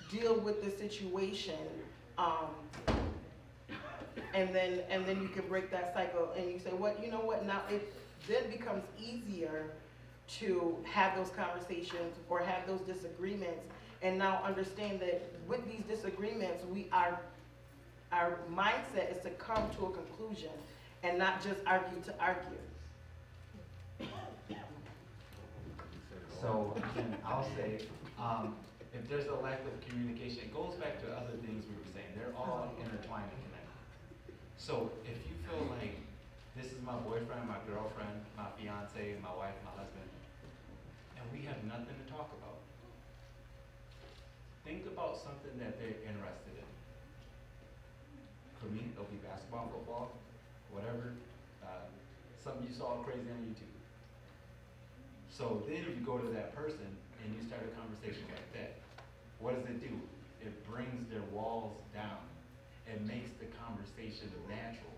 deal with the situation, and then you can break that cycle. And you say, "What? You know what? Now it then becomes easier to have those conversations or have those disagreements, and now understand that with these disagreements, our mindset is to come to a conclusion and not just argue to argue." So again, I'll say, if there's a lack of communication, it goes back to other things we were saying. They're all intertwined and connected. So if you feel like this is my boyfriend, my girlfriend, my fiance, my wife, my husband, and we have nothing to talk about, think about something that they're interested in. For me, it'll be basketball, football, whatever, something you saw crazy on YouTube. So then you go to that person and you start a conversation like that. What does it do? It brings their walls down. It makes the conversation natural.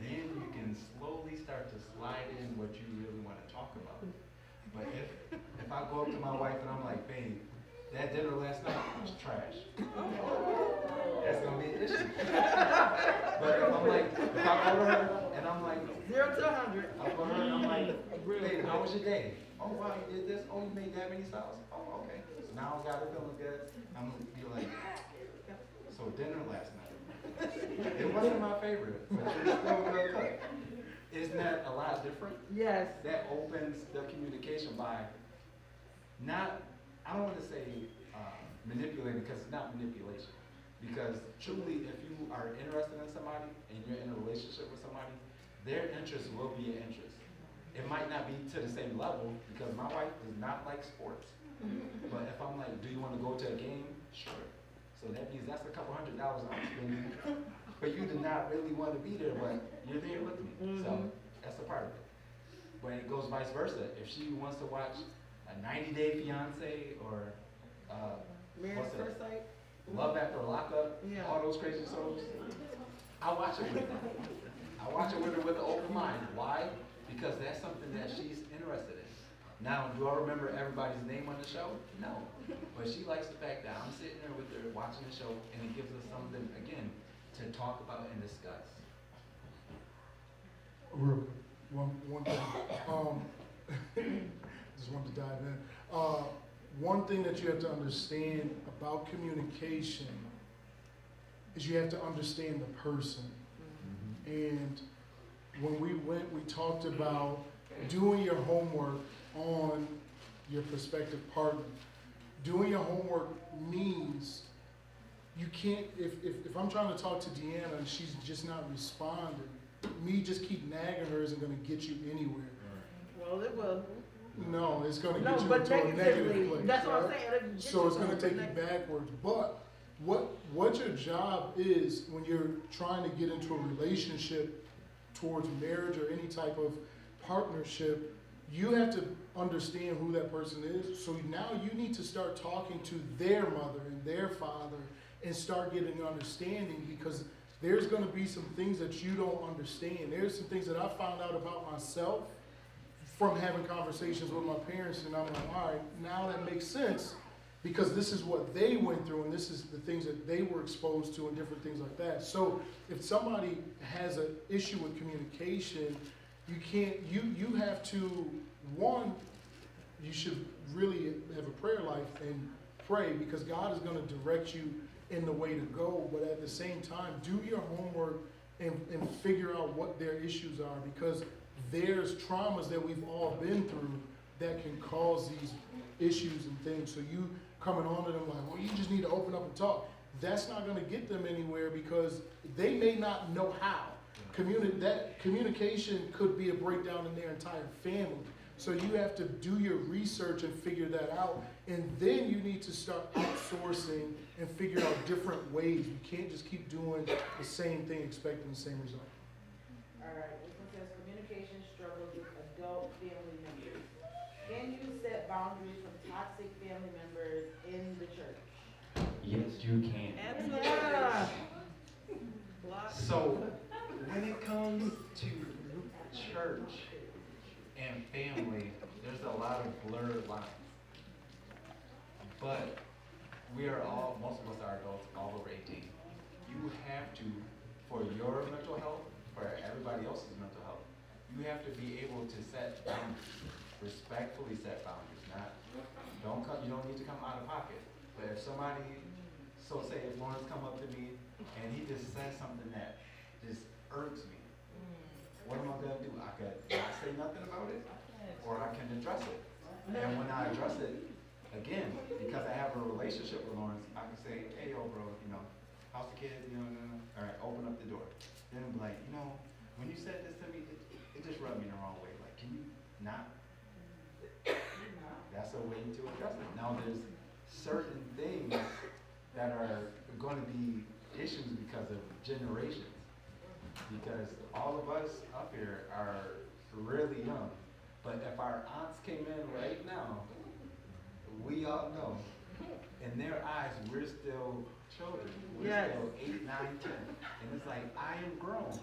Then you can slowly start to slide in what you really want to talk about. But if I go up to my wife and I'm like, "Babe, that dinner last night was trash," that's gonna be an issue. But if I'm like, if I go to her and I'm like, 0 to 100. I go to her and I'm like, "Babe, how was your day? Oh wow, you did this? Oh, you made that many styles? Oh, okay." So now I got her feeling good. I'm gonna be like, "So dinner last night, it wasn't my favorite, but you're still good cook." Isn't that a lot different? Yes. That opens the communication by not, I don't want to say manipulating, because it's not manipulation. Because truly, if you are interested in somebody and you're in a relationship with somebody, their interest will be your interest. It might not be to the same level, because my wife does not like sports. But if I'm like, "Do you want to go to a game?" Sure. So that means that's a couple $100 I'm spending. But you did not really want to be there, but you're there with me. So that's a part of it. But it goes vice versa. If she wants to watch a 90-Day Fiance or Married what's at it? First Sight? Love After Lockup, Yeah. all those crazy shows, I watch it with her. I watch it with her with an open mind. Why? Because that's something that she's interested in. Now, do I remember everybody's name on the show? No. But she likes the fact that I'm sitting there with her watching the show, and it gives us something, again, to talk about and discuss. Real quick, one thing. Just wanted to dive in. One thing that you have to understand about communication is you have to understand the person. And when we went, we talked about doing your homework on your prospective partner. Doing your homework means you can't, if I'm trying to talk to Deanna and she's just not responding, me just keep nagging her isn't going to get you anywhere. Well, it will. No, it's going to No, get you but into a negative negatively, place. that's what I'm right? saying. It'll get So you it's going to take you somewhere backwards. But what your job is when you're trying to get into a relationship towards marriage or any type of partnership, you have to understand who that person is. So now you need to start talking to their mother and their father and start getting an understanding, because there's going to be some things that you don't understand. There's some things that I found out about myself from having conversations with my parents, and I'm like, all right, now that makes sense, because this is what they went through and this is the things that they were exposed to and different things like that. So if somebody has an issue with communication, you have to, one, you should really have a prayer life and pray, because God is going to direct you in the way to go, but at the same time, do your homework and figure out what their issues are, because there's traumas that we've all been through that can cause these issues and things. So you coming on to them like, well, you just need to open up and talk. That's not going to get them anywhere, because they may not know how. That communication could be a breakdown in their entire family. So you have to do your research and figure that out, and then you need to start outsourcing and figure out different ways. You can't just keep doing the same thing expecting the same result. All right, this one says communication struggles with adult family members. Can you set boundaries from toxic family members in the church? Yes, you can. Absolutely. So when it comes to church and family, there's a lot of blurred lines. But we are all, most of us are adults, all over 18. You have to, for your mental health, for everybody else's mental health, you have to be able to set boundaries, respectfully set boundaries. You don't need to come out of pocket. But if somebody, so say if Lawrence come up to me and he just says something that just irks me, what am I gonna do? I could not say nothing about it, or I can address it. And when I address it, again, because I have a relationship with Lawrence, I can say, hey, yo, bro, how's the kids? All right, open up the door. Then I'm like, when you said this to me, it just rubbed me the wrong way. Like, can you not? That's a way to address it. Now, there's certain things that are going to be issues because of generations. Because all of us up here are really young. But if our aunts came in right now, we all know, in their eyes, we're still children. We're still 8, 9, 10. And it's like, I am grown.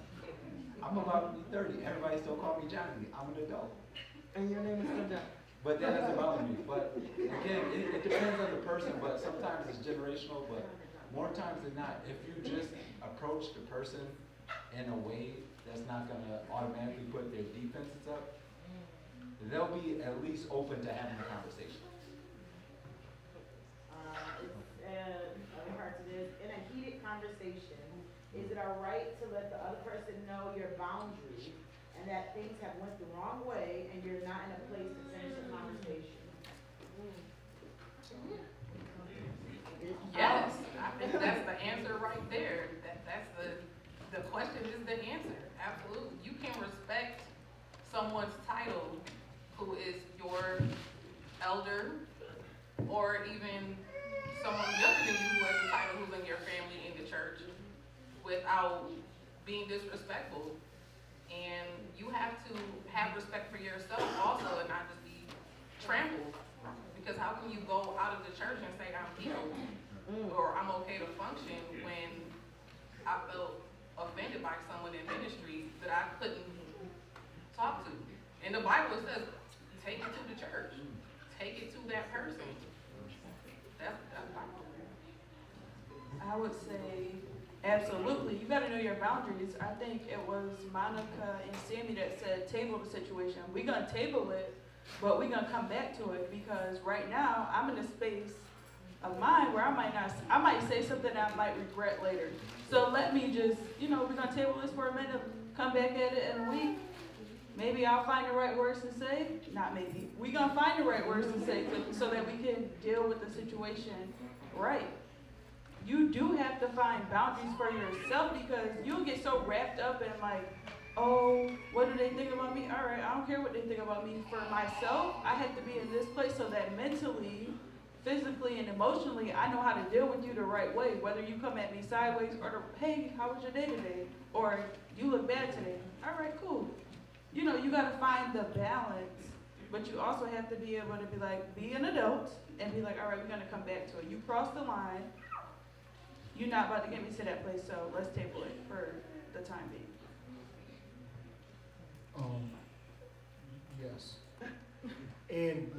I'm about to be 30. Everybody still call me Johnny. I'm an adult. And your name is still John. But that doesn't bother me. But again, it depends on the person, but sometimes it's generational, but more times than not, if you just approach the person in a way that's not gonna automatically put their defenses up, they'll be at least open to having a conversation. Other parts of this, in a heated conversation, is it all right to let the other person know your boundaries and that things have went the wrong way and you're not in a place to finish the conversation? Yes, I think that's the answer right there. That's the question is the answer. Absolutely. You can respect someone's title who is your elder or even someone younger than you who has a title who's in your family in the church without being disrespectful. And you have to have respect for yourself also and not just be trampled. Because how can you go out of the church and say I'm healed or I'm okay to function when I felt offended by someone in ministry that I couldn't talk to? And the Bible says, take it to the church. Take it to that person. That's Bible. I would say absolutely. You got to know your boundaries. I think it was Monica and Sammy that said table the situation. We're going to table it, but we're going to come back to it because right now I'm in a space of mine where I might say something I might regret later. So let me just, we're going to table this for a minute, come back at it in a week. Maybe I'll find the right words to say. Not maybe. We're going to find the right words to say so that we can deal with the situation right. You do have to find boundaries for yourself because you'll get so wrapped up in like, oh, what do they think about me? All right, I don't care what they think about me. For myself, I have to be in this place so that mentally, physically, and emotionally, I know how to deal with you the right way. Whether you come at me sideways or, hey, how was your day today? Or you look bad today. All right, cool. You got to find the balance, but you also have to be able to be like, be an adult and be like, all right, we're going to come back to it. You crossed the line. You're not about to get me to that place, so let's table it for the time being. Yes. And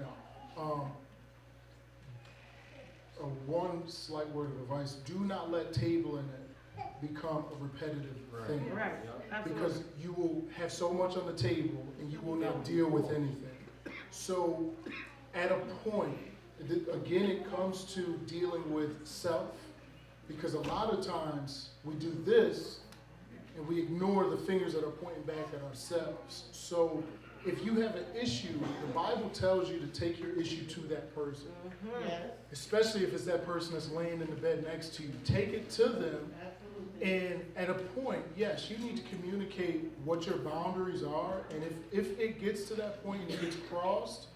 one slight word of advice: do not let tabling it become a repetitive thing. Right. Absolutely. Because you will have so much on the table and you will not deal with anything. So, at a point, again, it comes to dealing with self. Because a lot of times we do this and we ignore the fingers that are pointing back at ourselves. So if you have an issue, the Bible tells you to take your issue to that person. Yes. Especially if it's that person that's laying in the bed next to you. Take it to them. And at a point, yes, you need to communicate what your boundaries are. And if it gets to that point and it gets crossed,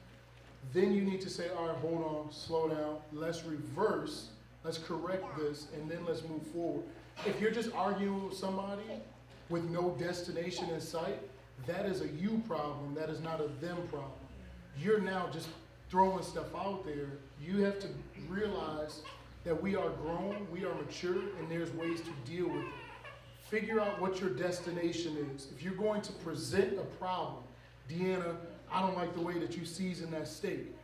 then you need to say, all right, hold on, slow down, let's reverse. Let's correct this, and then let's move forward. If you're just arguing with somebody with no destination in sight, that is a you problem. That is not a them problem. You're now just throwing stuff out there. You have to realize that we are grown, we are mature, and there's ways to deal with it. figure out what your destination is. If you're going to present a problem, Deanna, I don't like the way that you season that steak.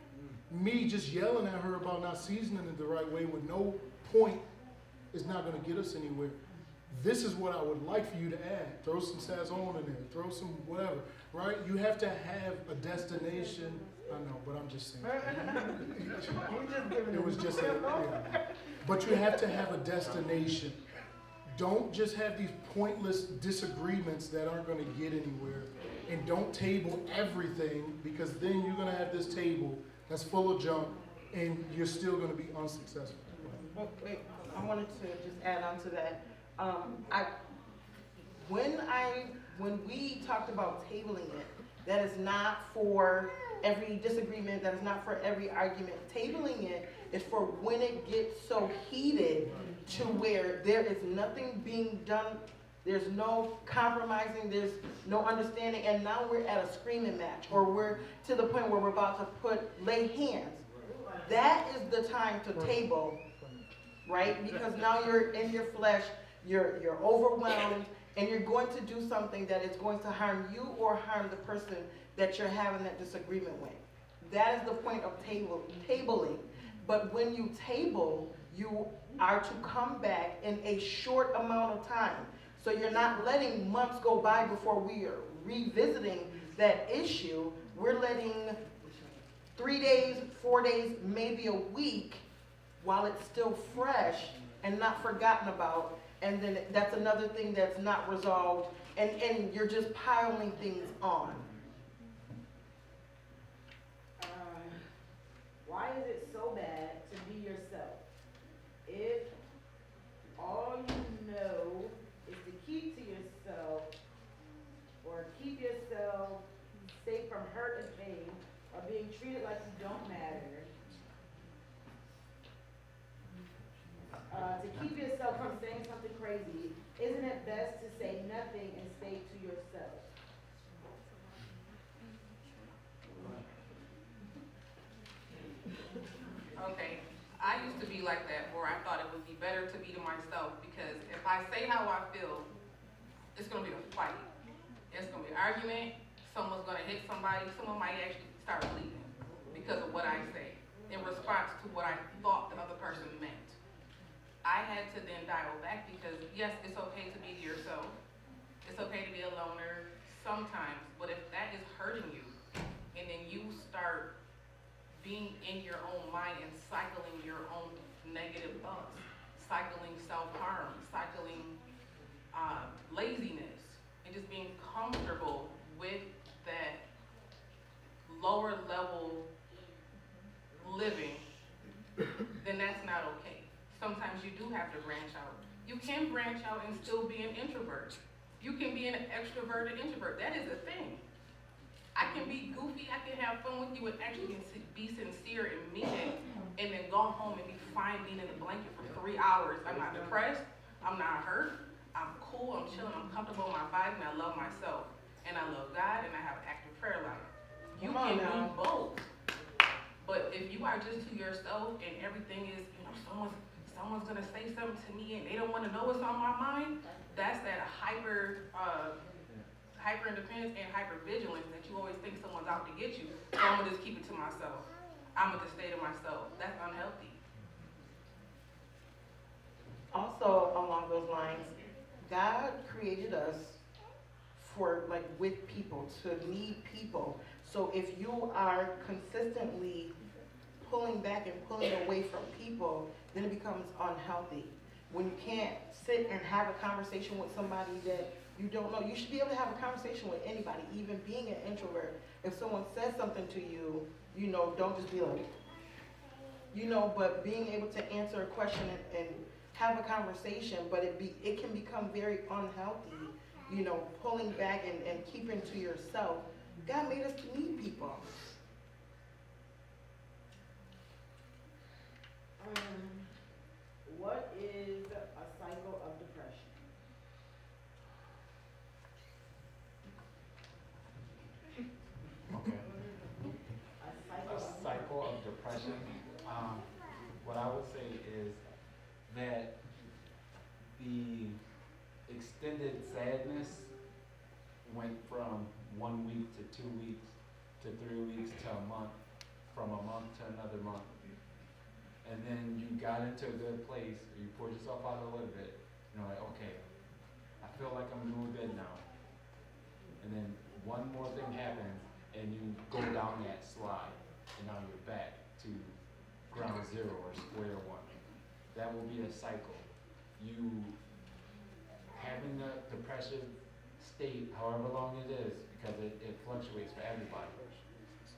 Me just yelling at her about not seasoning it the right way with no point is not going to get us anywhere. This is what I would like for you to add. Throw some sazon in there. Throw some whatever, right? You have to have a destination. I know, but I'm just saying. It was just yeah. But you have to have a destination. Don't just have these pointless disagreements that aren't going to get anywhere. And don't table everything, because then you're going to have this table that's full of junk and you're still going to be unsuccessful. Wait, I wanted to just add on to that. When we talked about tabling it, that is not for every disagreement, that is not for every argument. Tabling it is for when it gets so heated to where there is nothing being done, there's no compromising, there's no understanding, and now we're at a screaming match, or we're to the point where we're about to lay hands. That is the time to table, right? Because now you're in your flesh, you're overwhelmed, and you're going to do something that is going to harm you or harm the person that you're having that disagreement with. That is the point of tabling. But when you table, you are to come back in a short amount of time. So you're not letting months go by before we are revisiting that issue. We're letting 3 days, 4 days, maybe a week while it's still fresh and not forgotten about. And then that's another thing that's not resolved, and you're just piling things on. Why is it so bad to be yourself? If all you know is to keep to yourself, or keep yourself safe from hurt and pain, or being treated like you don't matter, to keep yourself from saying something crazy, isn't it best to say nothing and stay to yourself? Okay, I used to be like that, where I thought it would be better to be to myself, because if I say how I feel, it's going to be a fight. It's going to be an argument, someone's going to hit somebody, someone might actually start bleeding because of what I say, in response to what I thought the other person meant. I had to then dial back, because yes, it's okay to be to yourself. It's okay to be a loner sometimes, but if that is hurting you, and then you start being in your own mind and cycling your own negative thoughts, cycling self-harm, cycling laziness, and just being comfortable with that lower level living, then that's not okay. Sometimes you do have to branch out. You can branch out and still be an introvert. You can be an extroverted introvert. That is a thing. I can be goofy, I can have fun with you, and actually be sincere and mean it, and then go home and be fine being in the blanket for 3 hours. I'm not depressed, I'm not hurt, I'm cool, I'm chilling, I'm comfortable in my body, and I love myself. And I love God, and I have an active prayer life. You can do both. But if you are just to yourself and everything is, someone's gonna say something to me and they don't want to know what's on my mind, that's that hyper independence and hyper vigilance that you always think someone's out to get you. So I'm gonna just keep it to myself. I'm gonna just stay to myself. That's unhealthy. Also, along those lines, God created us for, with people, to need people. So if you are consistently pulling back and pulling away from people, then it becomes unhealthy. When you can't sit and have a conversation with somebody that you don't know, you should be able to have a conversation with anybody, even being an introvert. If someone says something to you, don't just be like, but being able to answer a question and have a conversation, but it can become very unhealthy, pulling back and keeping to yourself. God made us to need people. What is a cycle of depression? Okay. A cycle of depression. What I would say is that the extended sadness went from 1 week to 2 weeks to 3 weeks to a month, from a month to another month. And then you got into a good place, or you poured yourself out a little bit, you know, like, okay, I feel like I'm doing good now. And then one more thing happens, and you go down that slide, and now you're back to ground zero or square one. That will be a cycle. You having the depressive state, however long it is, because it fluctuates for everybody.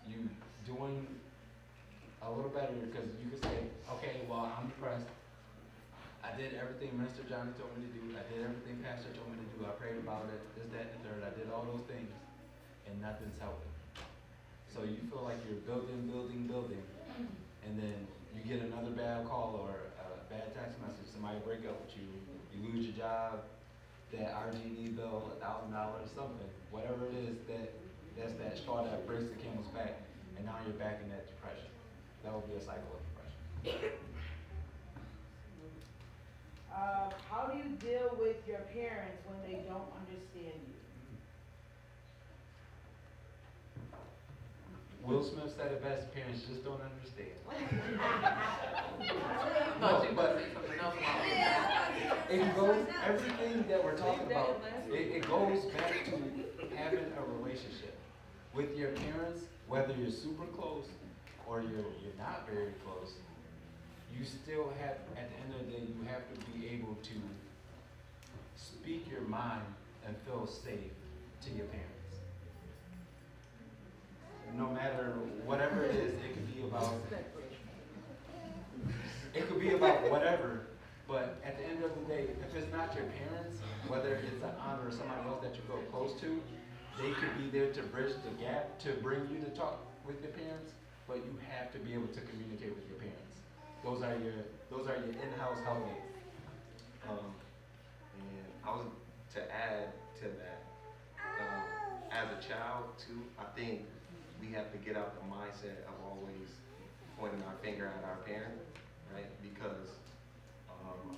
You doing a little better because you can say, okay, well, I'm depressed. I did everything Minister Johnny told me to do. I did everything Pastor told me to do. I prayed about it, this, that, and the third. I did all those things, and nothing's helping. So you feel like you're building, and then you get another bad call or a bad text message. Somebody break up with you. You lose your job. That RG&E bill, $1,000, something. Whatever it is, that's that straw that breaks the camel's back, and now you're back in that depression. That will be a cycle of depression. How do you deal with your parents when they don't understand you? Will Smith said it best, parents just don't understand. It goes, everything that we're talking about, it goes back to having a relationship with your parents, whether you're super close or you're not very close. You still have, at the end of the day, you have to be able to speak your mind and feel safe to your parents. No matter whatever it is, it could be about whatever, but at the end of the day, if it's not your parents, whether it's an aunt or somebody else that you go close to, they could be there to bridge the gap, to bring you to talk with your parents, but you have to be able to communicate with your parents. Those are your in-house helpmates. And I was to add to that, as a child too, I think we have to get out the mindset of always pointing our finger at our parent, right? Because a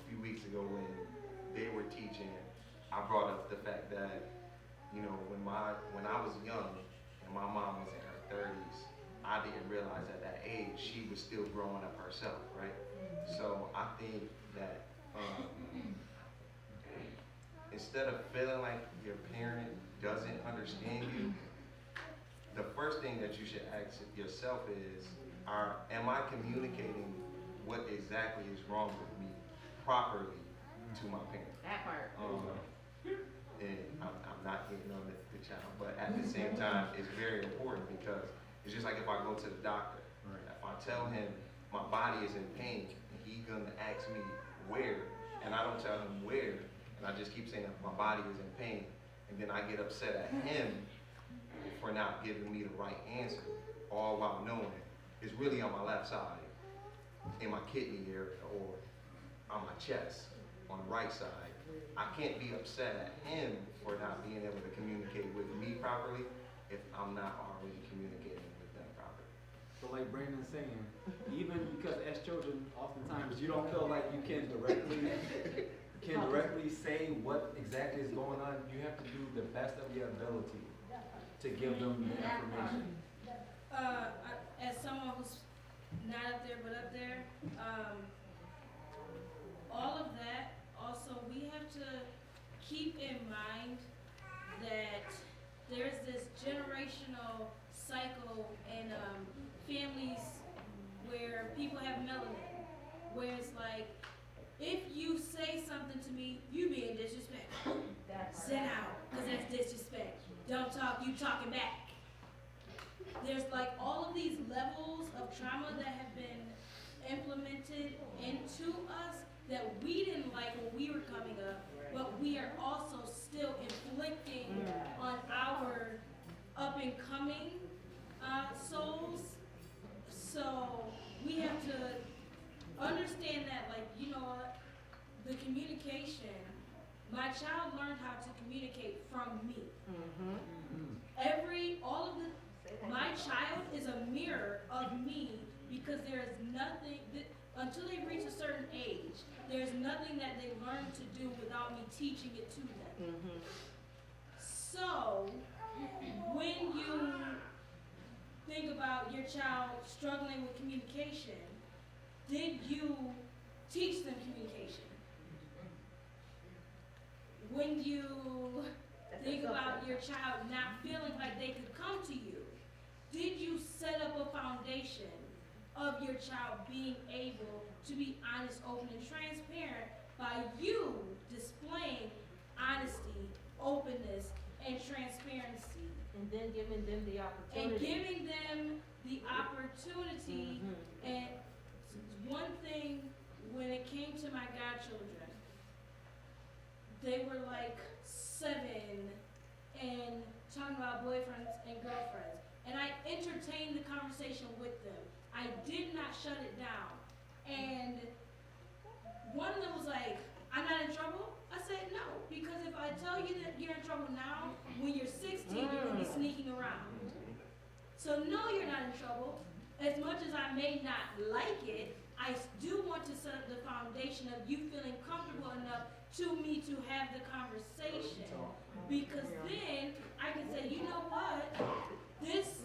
few weeks ago when they were teaching, I brought up the fact that, you know, when I was young and my mom was in her 30s, I didn't realize at that age she was still growing up herself, right? So I think that instead of feeling like your parent doesn't understand you, the first thing that you should ask yourself is, am I communicating what exactly is wrong with me properly to my parents? That part. And I'm not getting on the child, but at the same time, it's very important because it's just like if I go to the doctor, if I tell him my body is in pain, he's gonna ask me where, and I don't tell him where, and I just keep saying my body is in pain, and then I get upset at him for not giving me the right answer, all while knowing it's really on my left side, in my kidney area, or on my chest, on the right side. I can't be upset at him for not being able to communicate with me properly if I'm not already communicating with them properly. So like Brandon's saying, even because as children, oftentimes you don't feel like you can directly say what exactly is going on, you have to do the best of your ability to give them the information. As someone who's not up there but up there, all of that, also we have to keep in mind that there's this generational cycle in families where people have melanin, where it's like, if you say something to me, you being disrespectful. Sit out, because that's disrespect. Don't talk, you talking back. There's like all of these levels of trauma that have been implemented into us that we didn't like when we were coming up, but we are also still inflicting on our up and coming souls. So we have to understand that, like, you know what, the communication, my child learned how to communicate from me. My child is a mirror of me, because there is nothing, until they reach a certain age, there's nothing that they learn to do without me teaching it to them. So, when you think about your child struggling with communication, did you teach them communication? When you think about your child not feeling like they could come to you, did you set up a foundation of your child being able to be honest, open, and transparent by you displaying honesty, openness, and transparency? And then giving them the opportunity. And giving them the opportunity. And one thing, when it came to my godchildren, they were like 7 and talking about boyfriends and girlfriends. And I entertained the conversation with them. I did not shut it down. And one of them was like, I'm not in trouble? I said, no, because if I tell you that you're in trouble now, when you're 16, you're going to be sneaking around. So no, you're not in trouble. As much as I may not like it, I do want to set up the foundation of you feeling comfortable enough to me to have the conversation. Because then I can say, you know what, this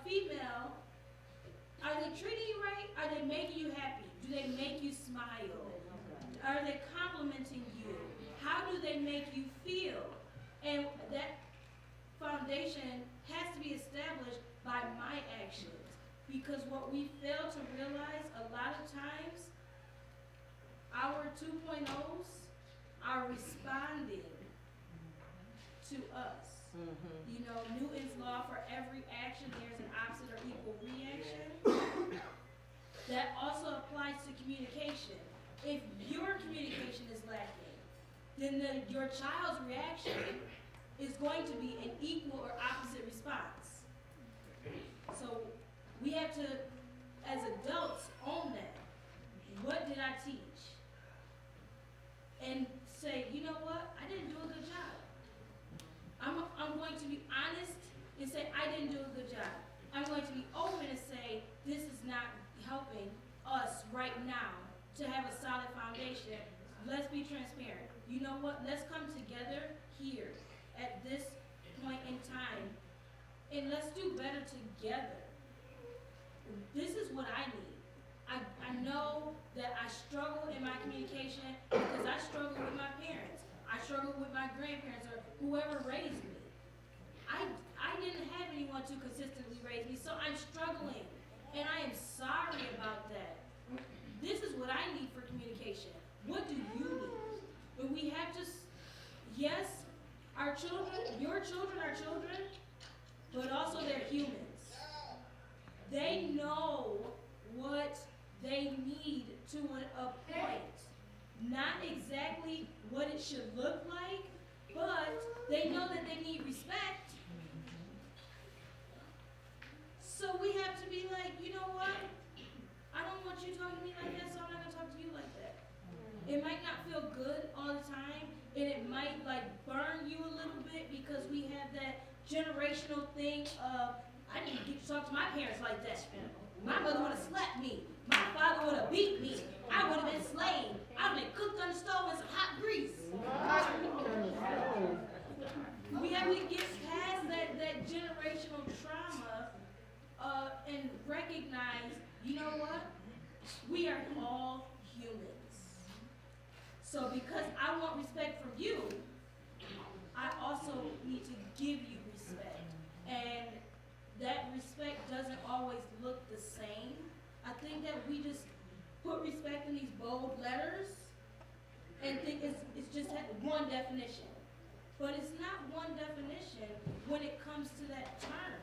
female, are they treating you right? Are they making you happy? Do they make you smile? Are they complimenting you? How do they make you feel? And that foundation has to be established by my actions. Because what we fail to realize a lot of times, our 2.0s are responding to us. You know, Newton's law, for every action there's an opposite or equal reaction. That also applies to communication. If your communication is lacking, then your child's reaction is going to be an equal or opposite response. So we have to, as adults, own that. What did I teach? And say, you know what? I didn't do a good job. I'm going to be honest and say, I didn't do a good job. I'm going to be open and say, this is not helping us right now to have a solid foundation. Let's be transparent. You know what? Let's come together here at this point in time and let's do better together. This is what I need. I know that I struggle in my communication because I struggle with my parents. I struggle with my grandparents or whoever raised me. I didn't have anyone to consistently raise me, so I'm struggling. And I am sorry about that. This is what I need for communication. What do you need? And we have to, yes, our children, your children are children, but also they're humans. They know what they need to a point. Not exactly what it should look like, but they know that they need respect. So we have to be like, you know what? I don't want you talking to me like that, so I'm not gonna talk to you like that. It might not feel good all the time, and it might like burn you a little bit because we have that generational thing of, I didn't get to talk to my parents like that. My mother would have slapped me. My father would have beat me. I would have been slaved. I would have been cooked on the stove in some hot grease. We have to get past that generational trauma and recognize, you know what? We are all humans. So because I want respect from you, I also need to give you respect. And that respect doesn't always look the same. I think that we just put respect in these bold letters and think it's just one definition. But it's not one definition when it comes to that term.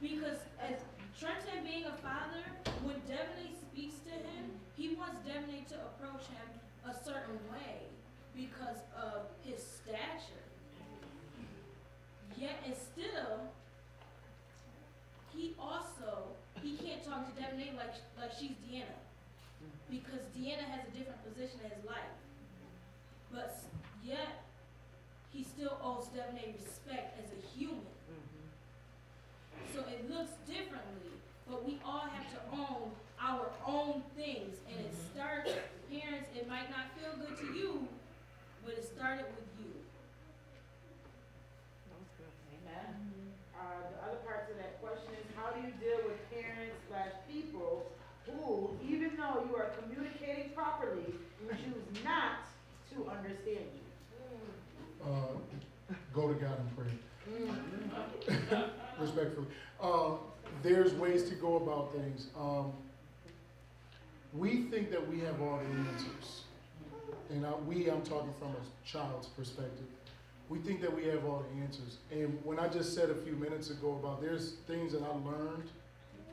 Because as Trenton being a father, when Devaney speaks to him, he wants Devaney to approach him a certain way because of his stature. Yet and still, he can't talk to Devaney like she's Deanna. Because Deanna has a different position in his life. But yet, he still owes Devaney respect as a human. So it looks differently, but we all have to own our own things. And it starts, parents, it might not feel good to you, but it started with you. Amen. The other part to that question is, how do you deal with parents/people who, even though you are communicating properly, choose not to understand you? Go to God and pray. Respectfully. There's ways to go about things. We think that we have all the answers. And I'm talking from a child's perspective. We think that we have all the answers. And when I just said a few minutes ago about there's things that I learned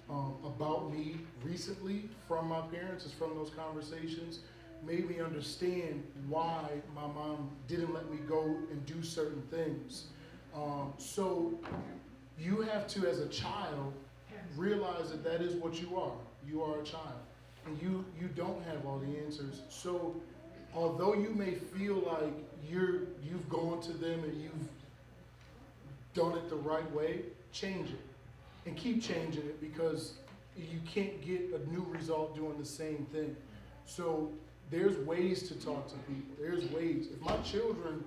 about me recently from my parents, is from those conversations, made me understand why my mom didn't let me go and do certain things. So you have to, as a child, realize that that is what you are. You are a child. And you don't have all the answers. So although you may feel like you've gone to them and you've done it the right way, change it. And keep changing it, because you can't get a new result doing the same thing. So there's ways to talk to people. There's ways. If my children,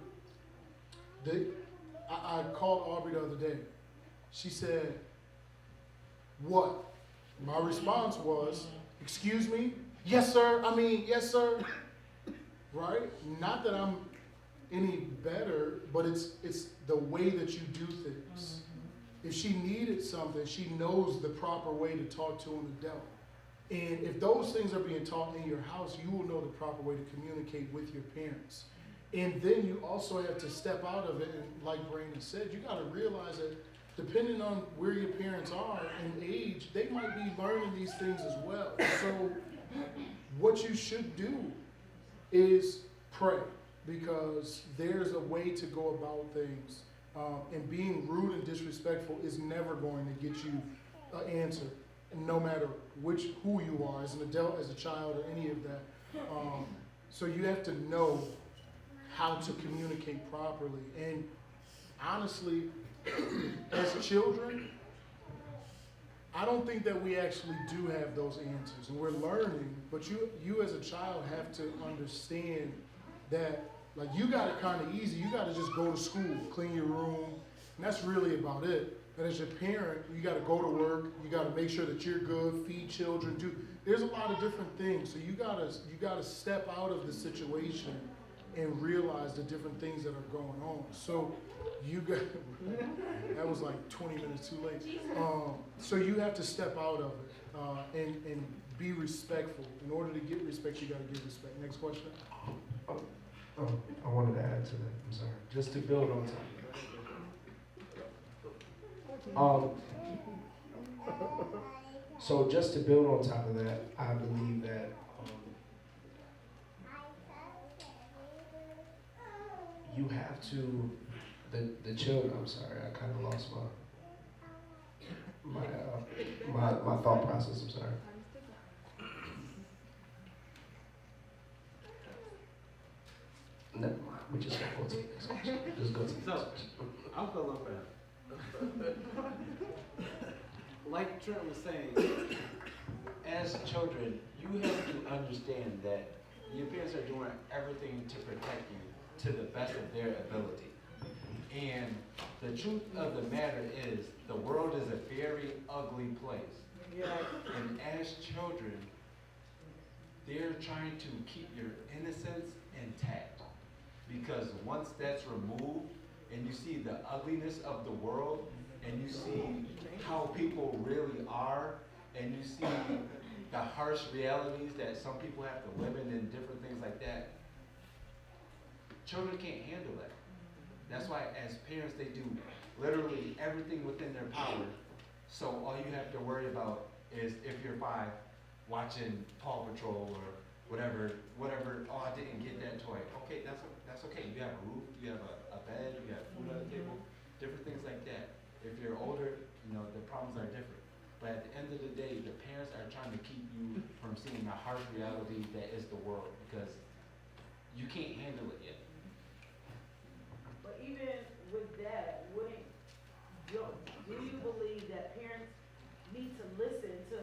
I called Aubrey the other day. She said, "What?" My response was, "Excuse me? Yes, sir. I mean, yes, sir." Right? Not that I'm any better, but it's the way that you do things. If she needed something, she knows the proper way to talk to an adult. And if those things are being taught in your house, you will know the proper way to communicate with your parents. And then you also have to step out of it, and like Brandon said, you got to realize that depending on where your parents are in age, they might be learning these things as well. So what you should do is pray, because there's a way to go about things. And being rude and disrespectful is never going to get you an answer, no matter who you are, as an adult, as a child, or any of that. So you have to know how to communicate properly. And honestly, as children, I don't think that we actually do have those answers, and we're learning. But you as a child have to understand that, like, you got it kind of easy. You got to just go to school, clean your room, and that's really about it. And as your parent, you got to go to work. You got to make sure that you're good, feed children. There's a lot of different things. So you gotta step out of the situation and realize the different things that are going on. So that was like 20 minutes too late. So you have to step out of it and be respectful. In order to get respect, you got to give respect. Next question. I wanted to add to that. I'm sorry. Just to build on top. So just to build on top of that, I believe that you have to, the children, I'm sorry, I kind of lost my thought process, I'm sorry. Never mind, we just gonna go to the next question. Just go to the next question. I'm gonna look at like Trent was saying, as children, you have to understand that your parents are doing everything to protect you to the best of their ability. And the truth of the matter is, the world is a very ugly place. Yeah. And as children, they're trying to keep your innocence intact. Because once that's removed, and you see the ugliness of the world, and you see how people really are, and you see the harsh realities that some people have to live in and different things like that, children can't handle that. That's why as parents, they do literally everything within their power. So all you have to worry about is, if you're 5, watching Paw Patrol or whatever, oh, I didn't get that toy. Okay, that's okay. You have a roof, you have a bed, you have food on the table, different things like that. If you're older, the problems are different. But at the end of the day, the parents are trying to keep you from seeing the harsh reality that is the world, because you can't handle it yet. But even with that, do you believe that parents need to listen to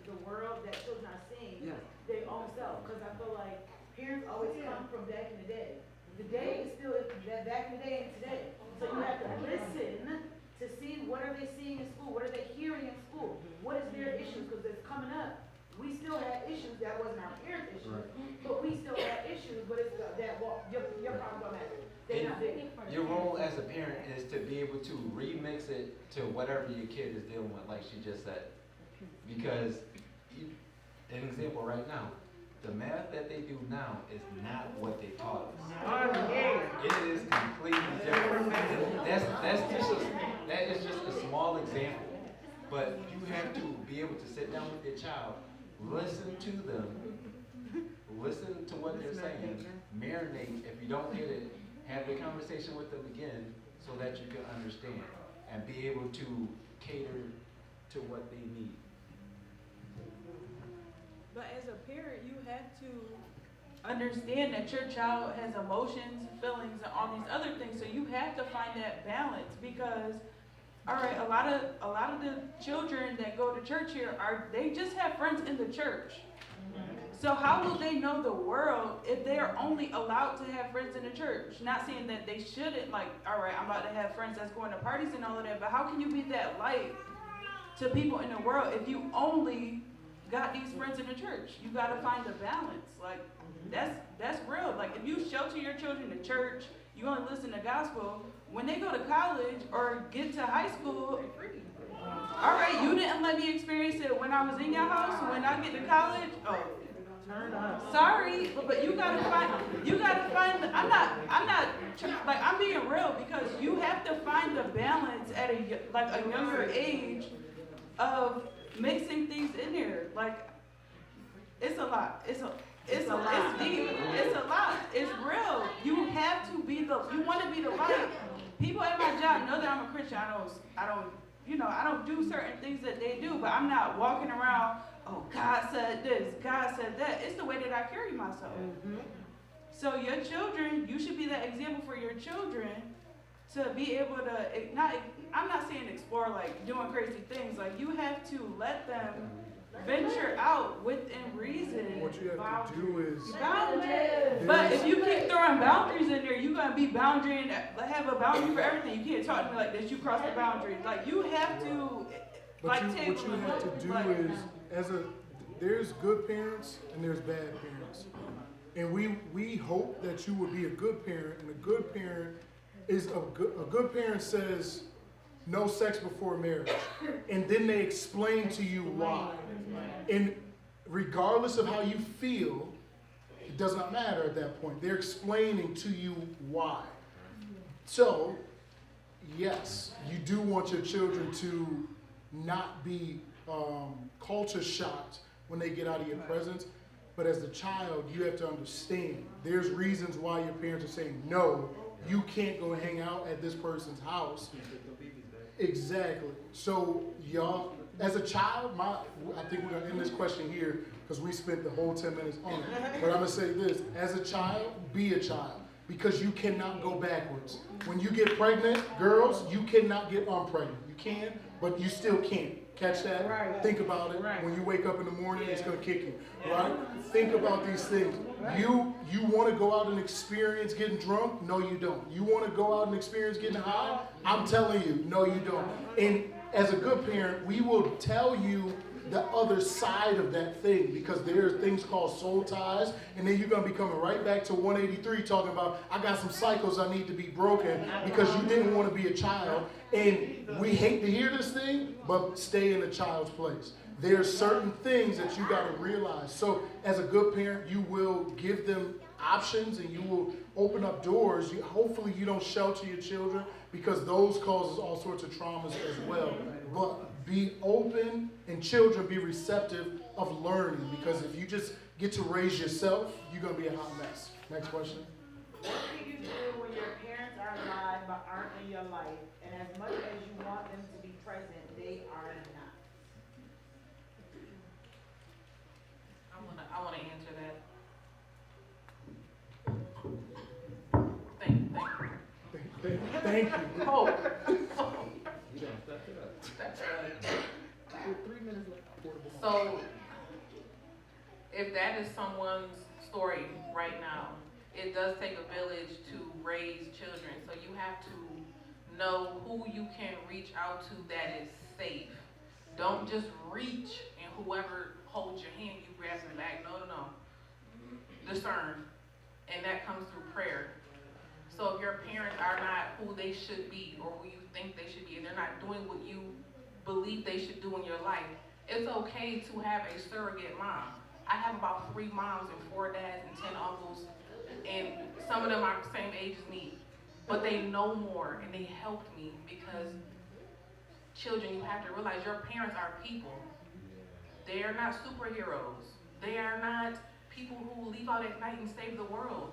the world that children are seeing, their own self? Because I feel like Parents always come from back in the day. The day is still that back in the day and today. So you have to listen to see what are they seeing in school, what are they hearing in school, what is their issues, because it's coming up. We still had issues, that wasn't our parents' issues, but we still had issues, but it's that walk, your problems don't matter. They're not big. Your role as a parent is to be able to remix it to whatever your kid is dealing with, like she just said. Because, an example right now, the math that they do now is not what they taught us. It is completely different. That is just a small example. But you have to be able to sit down with your child, listen to them, listen to what they're saying, marinate. If you don't get it, have the conversation with them again so that you can understand and be able to cater to what they need. But as a parent, you have to understand that your child has emotions, feelings, and all these other things. So you have to find that balance because, all right, a lot of the children that go to church here they just have friends in the church. So how will they know the world if they are only allowed to have friends in the church? Not saying that they shouldn't, like, all right, I'm about to have friends that's going to parties and all of that, but how can you be that light to people in the world if you only got these friends in the church? You got to find a balance. Like, that's real. Like, if you shelter your children in church, you only listen to gospel, when they go to college or get to high school, all right, you didn't let me experience it when I was in your house. When I get to college, sorry, but you gotta find, I'm being real because you have to find the balance at a younger age of mixing things in there. Like, it's a lot. It's deep. It's a lot. It's real. You have to be you want to be the light. People at my job know that I'm a Christian. I don't do certain things that they do, but I'm not walking around, oh, God said this, God said that. It's the way that I carry myself. So your children, you should be that example for your children to be able to, I'm not saying explore like doing crazy things, like you have to let them venture out within reason. What you have to do is boundaries. But if you keep throwing boundaries in there, you're gonna be have a boundary for everything. You can't talk to me like this. You cross the boundary. Like you have to, what you have to do is, there's good parents and there's bad parents, and we hope that you would be a good parent. And a good parent is a good parent says no sex before marriage, and then they explain to you why. And regardless of how you feel, it does not matter at that point. They're explaining to you why. So, yes, you do want your children to not be culture shocked when they get out of your presence. But as a child, you have to understand there's reasons why your parents are saying, no, you can't go hang out at this person's house. Exactly. So, y'all, as a child, I think we're going to end this question here because we spent the whole 10 minutes on it. But I'm going to say this. As a child, be a child because you cannot go backwards. When you get pregnant, girls, you cannot get unpregnant. You can, but you still can't. Catch that? Right. Think about it. Right. When you wake up in the morning, it's going to kick you. Right? Think about these things. Right. You want to go out and experience getting drunk? No, you don't. You want to go out and experience getting high? I'm telling you, no, you don't. And as a good parent, we will tell you the other side of that thing because there are things called soul ties, and then you're going to be coming right back to 183 talking about, I got some cycles I need to be broken because you didn't want to be a child. And we hate to hear this thing, but stay in the child's place. There are certain things that you got to realize. So as a good parent, you will give them options and you will open up doors. Hopefully you don't shelter your children because those causes all sorts of traumas as well. But be open and children be receptive of learning because if you just get to raise yourself, you're going to be a hot mess. Next question. What do you do when your parents are alive but aren't in your life, and as much as you want them to be present, they are not? I want to answer that. Thank you. Oh. You done stepped it up. 3 minutes left. So, if that is someone's story right now. It does take a village to raise children, so you have to know who you can reach out to that is safe. Don't just reach and whoever holds your hand, you grab them back. No. Discern, and that comes through prayer. So if your parents are not who they should be or who you think they should be, and they're not doing what you believe they should do in your life, it's okay to have a surrogate mom. I have about 3 moms and 4 dads and 10 uncles, and some of them are the same age as me, but they know more and they helped me, because children, you have to realize your parents are people. They are not superheroes. They are not people who leave out at night and save the world.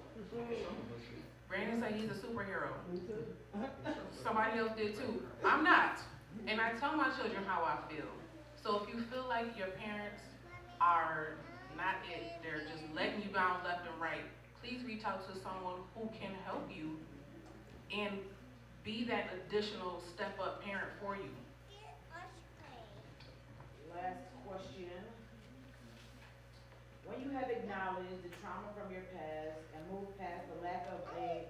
Brandon said he's a superhero. Somebody else did too. I'm not. And I tell my children how I feel. So if you feel like your parents are not it, they're just letting you down left and right, please reach out to someone who can help you and be that additional step-up parent for you. Last question. When you have acknowledged the trauma from your past and moved past the lack of a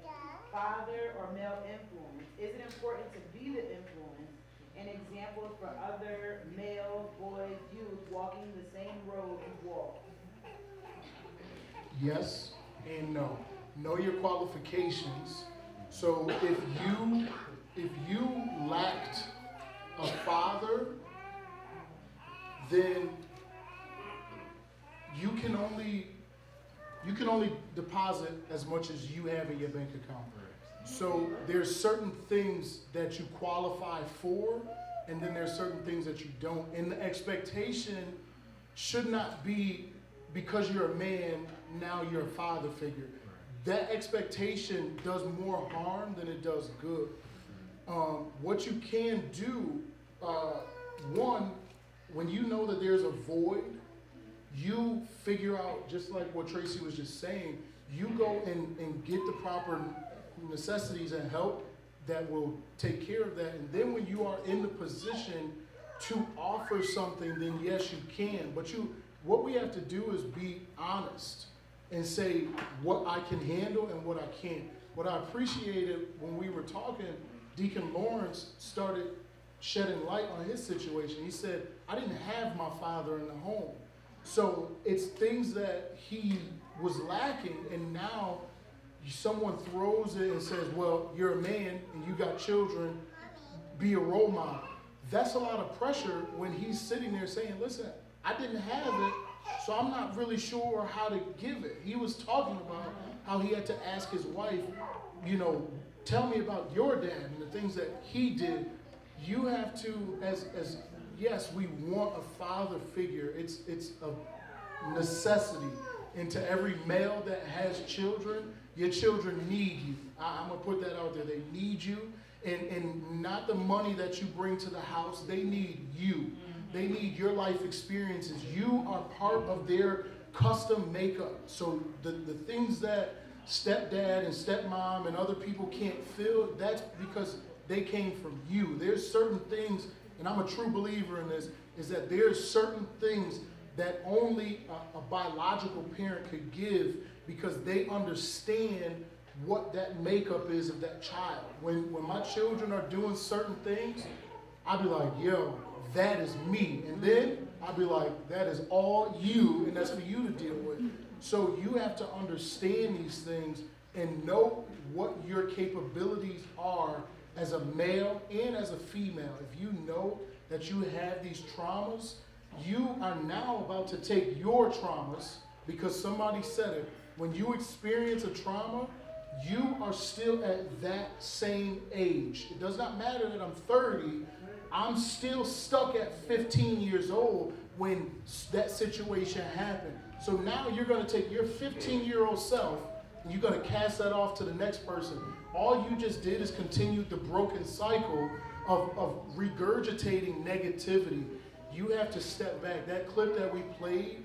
father or male influence, is it important to be the influence and examples for other male, boys, youth walking the same road you walk? Yes and no. Know your qualifications. So if you lacked a father, then you can only deposit as much as you have in your bank account. So there's certain things that you qualify for, and then there's certain things that you don't. And the expectation should not be because you're a man, now you're a father figure. That expectation does more harm than it does good. What you can do, one, when you know that there's a void, you figure out, just like what Tracy was just saying, you go and get the proper necessities and help that will take care of that. And then when you are in the position to offer something, then yes, you can. But what we have to do is be honest and say what I can handle and what I can't. What I appreciated when we were talking, Deacon Lawrence started shedding light on his situation. He said, I didn't have my father in the home. So it's things that he was lacking, and now someone throws it and says, well, you're a man and you got children, be a role model. That's a lot of pressure when he's sitting there saying, listen, I didn't have it, so I'm not really sure how to give it. He was talking about how he had to ask his wife, tell me about your dad and the things that he did. You have to, yes, we want a father figure. It's a necessity. And to every male that has children, your children need you. I'm going to put that out there. They need you. And not the money that you bring to the house. They need you. They need your life experiences. You are part of their custom makeup. So the things that stepdad and stepmom and other people can't feel, that's because they came from you. There's certain things, and I'm a true believer in this, is that there's certain things that only a biological parent could give, because they understand what that makeup is of that child. When my children are doing certain things, I'll be like, yo, that is me. And then I'll be like, that is all you, and that's for you to deal with. So you have to understand these things and know what your capabilities are as a male and as a female. If you know that you have these traumas, you are now about to take your traumas, because somebody said it, when you experience a trauma, you are still at that same age. It does not matter that I'm 30, I'm still stuck at 15 years old when that situation happened. So now you're going to take your 15-year-old self and you're going to cast that off to the next person. All you just did is continue the broken cycle of regurgitating negativity. You have to step back. That clip that we played,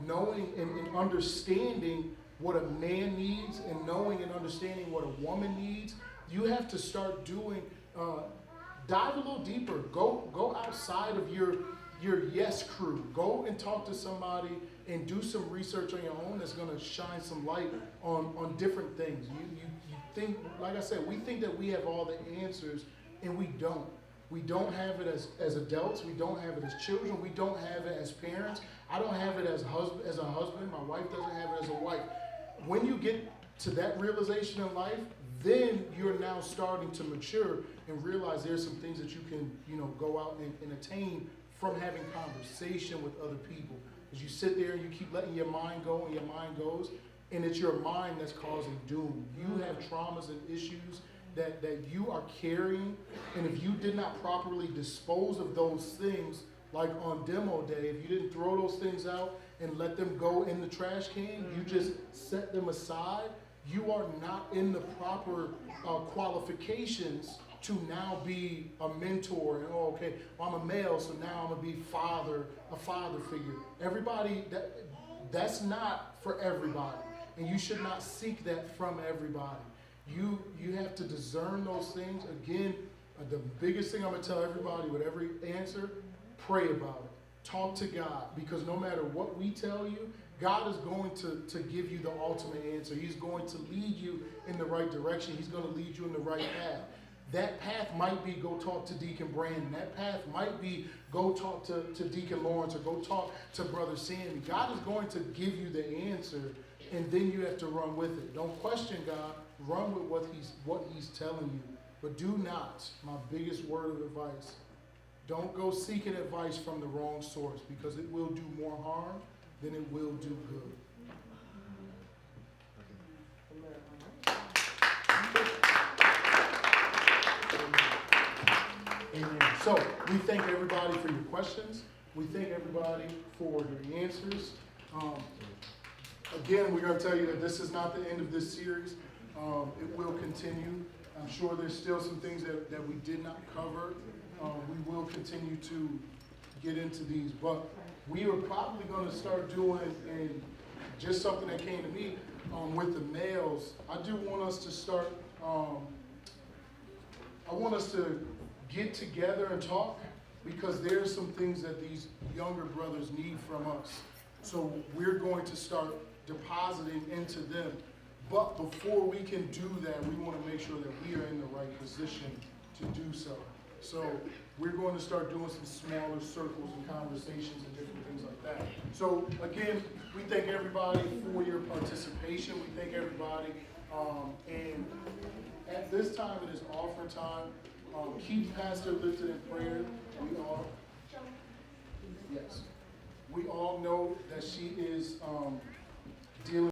knowing and understanding what a man needs and knowing and understanding what a woman needs, you have to start doing, dive a little deeper. Go outside of your yes crew. Go and talk to somebody and do some research on your own that's going to shine some light on different things. You think, like I said, we think that we have all the answers, and we don't. We don't have it as adults. We don't have it as children. We don't have it as parents. I don't have it as a husband. My wife doesn't have it as a wife. When you get to that realization in life, then you're now starting to mature and realize there's some things that you can, go out and attain from having conversation with other people. As you sit there and you keep letting your mind go and your mind goes, and it's your mind that's causing doom. You have traumas and issues that you are carrying, and if you did not properly dispose of those things, like on demo day, if you didn't throw those things out and let them go in the trash can, you just set them aside, you are not in the proper qualifications to now be a mentor. And okay, well, I'm a male, so now I'm gonna be a father figure. Everybody, that's not for everybody, and you should not seek that from everybody. You have to discern those things. Again, the biggest thing I'm gonna tell everybody with every answer, pray about it. Talk to God, because no matter what we tell you, God is going to give you the ultimate answer. He's going to lead you in the right direction. He's going to lead you in the right path. That path might be go talk to Deacon Brandon. That path might be go talk to Deacon Lawrence, or go talk to Brother Sammy. God is going to give you the answer, and then you have to run with it. Don't question God. Run with what he's telling you. But do not, my biggest word of advice, don't go seeking advice from the wrong source, because it will do more harm than it will do good. Amen. So we thank everybody for your questions. We thank everybody for your answers. Again, we're going to tell you that this is not the end of this series. It will continue. I'm sure there's still some things that we did not cover. We will continue to get into these, but we are probably going to start doing, and just something that came to me with the males. I do want us to start. I want us to get together and talk, because there's some things that these younger brothers need from us. So we're going to start depositing into them. But before we can do that, we want to make sure that we are in the right position to do so. So we're going to start doing some smaller circles and conversations and different things like that. So again, we thank everybody for your participation. We thank everybody. And at this time, it is offering time. Keep Pastor lifted in prayer. We all know that she is